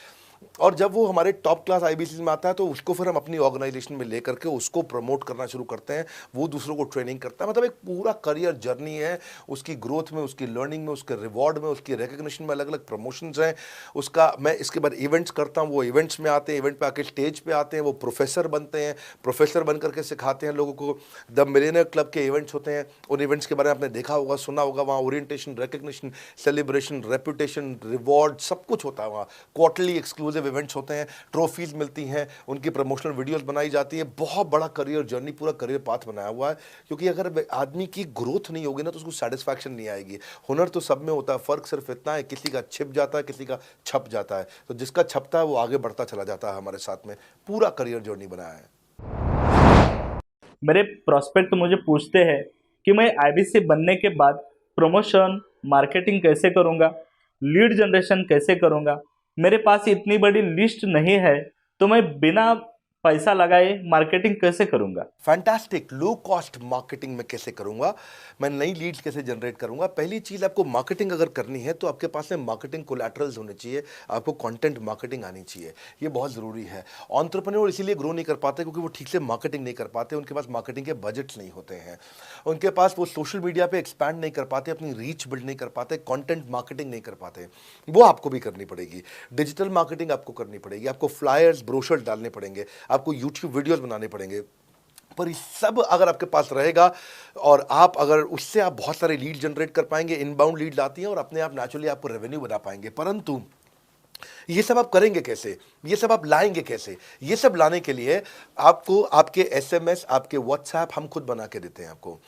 और जब वो हमारे टॉप क्लास IBCs में आता है तो उसको फिर हम अपनी ऑर्गेनाइजेशन में लेकर के उसको प्रमोट करना शुरू करते हैं, वो दूसरों को ट्रेनिंग करता है। मतलब एक पूरा करियर जर्नी है, उसकी ग्रोथ में, उसकी लर्निंग में, उसके रिवॉर्ड में, उसकी रिकग्निशन में अलग अलग प्रमोशंस हैं उसका। मैं इसके बाद इवेंट्स करता हूँ, वो इवेंट्स में आते हैं, इवेंट पे आके स्टेज पे आते हैं, वो प्रोफेसर बनते हैं, प्रोफेसर बन करके सिखाते हैं लोगों को। द मिलियनियर क्लब के इवेंट्स होते हैं, उन इवेंट्स के बारे में आपने देखा होगा, सुना होगा। वहाँ orientation, recognition, celebration, reputation, reward सब कुछ होता है वहाँ। क्वार्टरली एक्सक्लूसिव इवेंट्स होते हैं, ट्रॉफीज मिलती हैं, उनकी प्रमोशनल वीडियोस बनाई जाती है। बहुत बड़ा करियर जर्नी, पूरा करियर पाथ बनाया हुआ है। क्योंकि अगर आदमी की ग्रोथ नहीं होगी ना तो उसको सेटिस्फैक्शन नहीं आएगी। हुनर तो सब में होता है, फर्क सिर्फ इतना है किसी का छिप जाता है, किसी का छप जाता है। तो जिसका छपता है वो आगे बढ़ता चला जाता है। हमारे साथ में पूरा करियर जर्नी बनाया है। मेरे प्रोस्पेक्ट मुझे पूछते हैं कि मैं IBC बनने के बाद प्रमोशन, मार्केटिंग कैसे करूंगा, लीड जनरेशन कैसे करूंगा। मेरे पास इतनी बड़ी लिस्ट नहीं है, तो मैं बिना पैसा लगाए मार्केटिंग कैसे करूंगा? फैंटास्टिक। लो कॉस्ट मार्केटिंग में कैसे करूंगा, मैं नई लीड्स कैसे जनरेट करूंगा। पहली चीज, आपको मार्केटिंग अगर करनी है तो आपके पास में मार्केटिंग कोलैटरल्स होने चाहिए, आपको कंटेंट मार्केटिंग आनी चाहिए, ये बहुत जरूरी है। एंटरप्रेन्योर इसीलिए ग्रो नहीं कर पाते क्योंकि वो ठीक से मार्केटिंग नहीं कर पाते, उनके पास मार्केटिंग के बजट्स नहीं होते हैं, उनके पास वो सोशल मीडिया पे एक्सपैंड नहीं कर पाते, अपनी रीच बिल्ड नहीं कर पाते, कंटेंट मार्केटिंग नहीं कर पाते। वो आपको भी करनी पड़ेगी। डिजिटल मार्केटिंग आपको करनी पड़ेगी, आपको फ्लायर्स ब्रोशर्स डालने पड़ेंगे, आपको यूट्यूब वीडियोस बनाने पड़ेंगे। पर ये सब अगर आपके पास रहेगा और आप अगर उससे आप बहुत सारे लीड जनरेट कर पाएंगे, इनबाउंड लीड्स आती हैं और अपने आप नेचुरली आपको रेवेन्यू बना पाएंगे। परंतु ये सब आप करेंगे कैसे, ये सब आप लाएंगे कैसे? ये सब लाने के लिए आपको आपके एसएमएस, आपके व्हाट्सएप हम खुद बना के देते हैं। आपको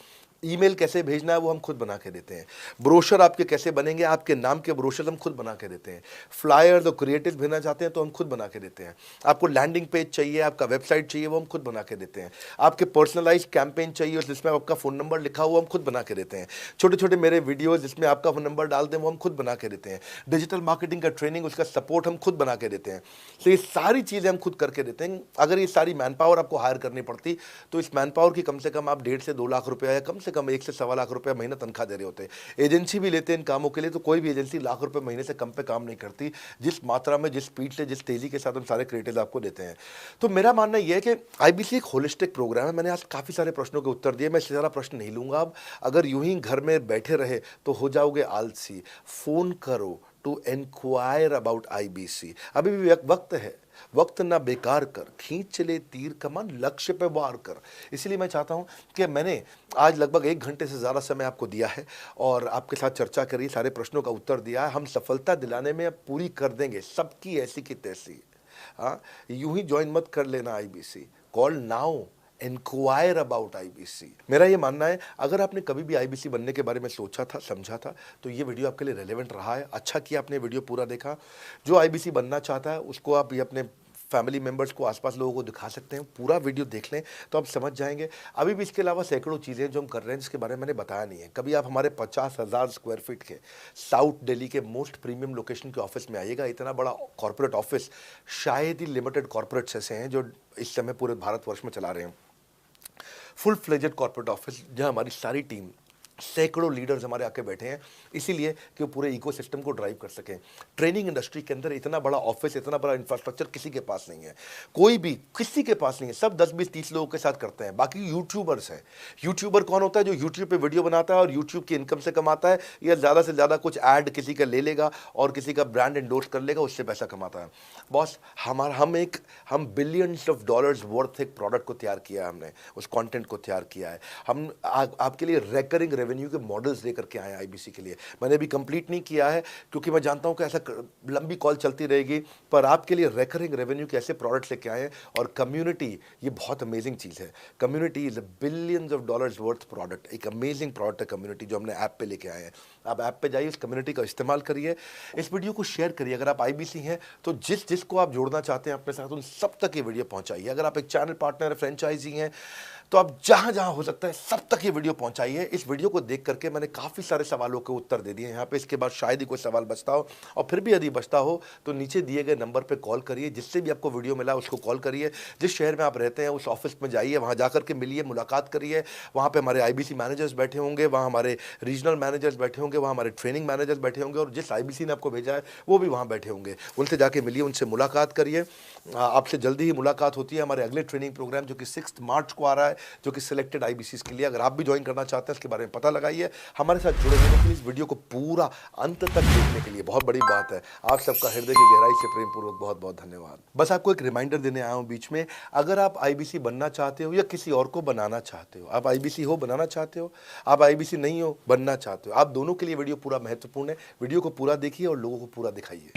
ईमेल कैसे भेजना है वो हम खुद बना के देते हैं। ब्रोशर आपके कैसे बनेंगे, आपके नाम के ब्रोशर हम खुद बना के देते हैं। फ्लायर्स और क्रिएटिव भेजना चाहते हैं तो हम खुद बना के देते हैं। आपको लैंडिंग पेज चाहिए, आपका वेबसाइट चाहिए, वो हम खुद बना के देते हैं। आपके पर्सनलाइज्ड कैंपेन चाहिए और जिसमें आपका फ़ोन नंबर लिखा हुआ हम खुद बना के देते हैं। छोटे छोटे मेरे वीडियोज़ जिसमें आपका फ़ोन नंबर डाल दें वो हम खुद बना के देते हैं। डिजिटल मार्केटिंग का ट्रेनिंग, उसका सपोर्ट हम खुद बना के देते हैं। तो ये सारी चीज़ें हम खुद करके देते हैं। अगर ये सारी मैन पावर आपको हायर करनी पड़ती तो इस मैन पावर की कम से कम आप 1.5 से 2 लाख रुपया या कम से कम 1 से 1.25 लाख रुपया महीना तनख्वाह दे रहे होते हैं। एजेंसी भी लेते हैं इन कामों के लिए, तो कोई भी एजेंसी लाख रुपए महीने से कम पे काम नहीं करती, जिस मात्रा में, जिस स्पीड से, जिस तेजी के साथ हम सारे क्रिएटिव आपको देते हैं। तो मेरा मानना यह है कि आईबीसी एक होलिस्टिक प्रोग्राम है। मैंने आज काफ़ी सारे प्रश्नों के उत्तर दिए, मैं सारा प्रश्न नहीं लूंगा अब। अगर यूं ही घर में बैठे रहे तो हो जाओगे आलसी। फोन करो टू इंक्वायर अबाउट आईबीसी। अभी भी वक्त है, वक्त ना बेकार कर, खींच चले तीर कमान, लक्ष्य पे वार कर। इसलिए मैं चाहता हूं कि मैंने आज लगभग 1 घंटे से ज़्यादा समय आपको दिया है और आपके साथ चर्चा करी, सारे प्रश्नों का उत्तर दिया है। हम सफलता दिलाने में अब पूरी कर देंगे सबकी ऐसी की तैसी। हाँ, यूं ही ज्वाइन मत कर लेना IBC, call now, enquire about IBC. मेरा ये मानना है, अगर आपने कभी भी आईबीसी बनने के बारे में सोचा था, समझा था, तो ये वीडियो आपके लिए रेलेवेंट रहा है। अच्छा किया आपने वीडियो पूरा देखा। जो आईबीसी बनना चाहता है उसको आप ये अपने फैमिली मेंबर्स को, आसपास लोगों को दिखा सकते हैं। पूरा वीडियो देख लें तो आप समझ जाएंगे। अभी भी इसके अलावा सैकड़ों चीज़ें जो हम कर रहे हैं जिसके बारे में मैंने बताया नहीं है। कभी आप हमारे 50,000 स्क्वायर फीट के साउथ दिल्ली के मोस्ट प्रीमियम लोकेशन के ऑफिस में आइएगा। इतना बड़ा कॉर्पोरेट ऑफिस शायद ही लिमिटेड कॉर्पोरेट्स ऐसे हैं जो इस समय पूरे भारतवर्ष में चला रहे हैं। फुल फ्लेजेड कॉर्पोरेट ऑफिस जहां हमारी सारी टीम, सैकड़ों लीडर्स हमारे आके बैठे हैं, इसीलिए कि वो पूरे इकोसिस्टम को ड्राइव कर सकें। ट्रेनिंग इंडस्ट्री के अंदर इतना बड़ा ऑफिस, इतना बड़ा इंफ्रास्ट्रक्चर किसी के पास नहीं है, कोई भी किसी के पास नहीं है। सब 10, 20, 30 लोगों के साथ करते हैं। बाकी यूट्यूबर्स हैं। यूट्यूबर कौन होता है? जो यूट्यूब पे वीडियो बनाता है और यूट्यूब की इनकम से कमाता है, या ज़्यादा से ज़्यादा कुछ ऐड किसी का ले लेगा और किसी का ब्रांड एंडोर्स कर लेगा, उससे पैसा कमाता है। बॉस, हम बिलियंस ऑफ डॉलर्स वर्थ एक प्रोडक्ट को तैयार किया है, हमने उस कंटेंट को तैयार किया है। हम आपके लिए रेकरिंग रेवेन्यू के मॉडल्स लेकर के आए हैं आईबीसी के लिए। मैंने अभी कंप्लीट नहीं किया है क्योंकि मैं जानता हूं कि ऐसा लंबी कॉल चलती रहेगी, पर आपके लिए रेकरिंग रेवेन्यू के ऐसे प्रोडक्ट्स लेके आए हैं। और कम्युनिटी, ये बहुत अमेजिंग चीज़ है। Community is a billions of dollars worth product. एक अमेजिंग प्रोडक्ट है कम्युनिटी, जो हमने ऐप पे लेके आए हैं। आप ऐप पे जाइए, इस कम्युनिटी का इस्तेमाल करिए, इस वीडियो को शेयर करिए। अगर आप आईबीसी हैं तो जिसको आप जोड़ना चाहते हैं अपने साथ, उन सब तक ये वीडियो पहुंचाइए। अगर आप एक चैनल पार्टनर, फ्रेंचाइजी हैं, तो आप जहां जहां हो सकता है सब तक ये वीडियो पहुंचाइए। इस वीडियो को देख करके मैंने काफ़ी सारे सवालों के उत्तर दे दिए यहाँ पे। इसके बाद शायद ही कोई सवाल बचता हो, और फिर भी यदि बचता हो तो नीचे दिए गए नंबर पे कॉल करिए। जिससे भी आपको वीडियो मिला उसको कॉल करिए। जिस शहर में आप रहते हैं उस ऑफिस में जाइए, वहाँ जाकर के मिलिए, मुलाकात करिए। वहाँ पे हमारे आईबीसी मैनेजर्स बैठे होंगे, वहाँ हमारे रीजनल मैनेजर्स बैठे होंगे, वहाँ हमारे ट्रेनिंग मैनेजर्स बैठे होंगे, और जिस आईबीसी ने आपको भेजा है वो भी वहाँ बैठे होंगे। उनसे जाके मिलिए, उनसे मुलाकात करिए। आपसे जल्दी ही मुलाकात होती है। हमारे अगले ट्रेनिंग प्रोग्राम जो कि 6 मार्च को आ रहा है, जो कि सिलेक्टेड आईबीसी के लिए, अगर आप भी ज्वाइन करना चाहते हैं इसके बारे में पता लगाइए। हमारे साथ जुड़े रहने के लिए, इस वीडियो को पूरा अंत तक देखने के लिए बहुत बड़ी बात है। आप सबका हृदय की गहराई से प्रेम पूर्वक बहुत बहुत धन्यवाद। बस आपको एक रिमाइंडर देने आया हूं बीच में, अगर आप आईबीसी बनना चाहते हो या किसी और को बनाना चाहते हो, आप आईबीसी हो बनाना चाहते हो, आप आईबीसी नहीं हो बनना चाहते हो, आप दोनों के लिए वीडियो पूरा महत्वपूर्ण है। वीडियो को पूरा देखिए और लोगों को पूरा दिखाइए।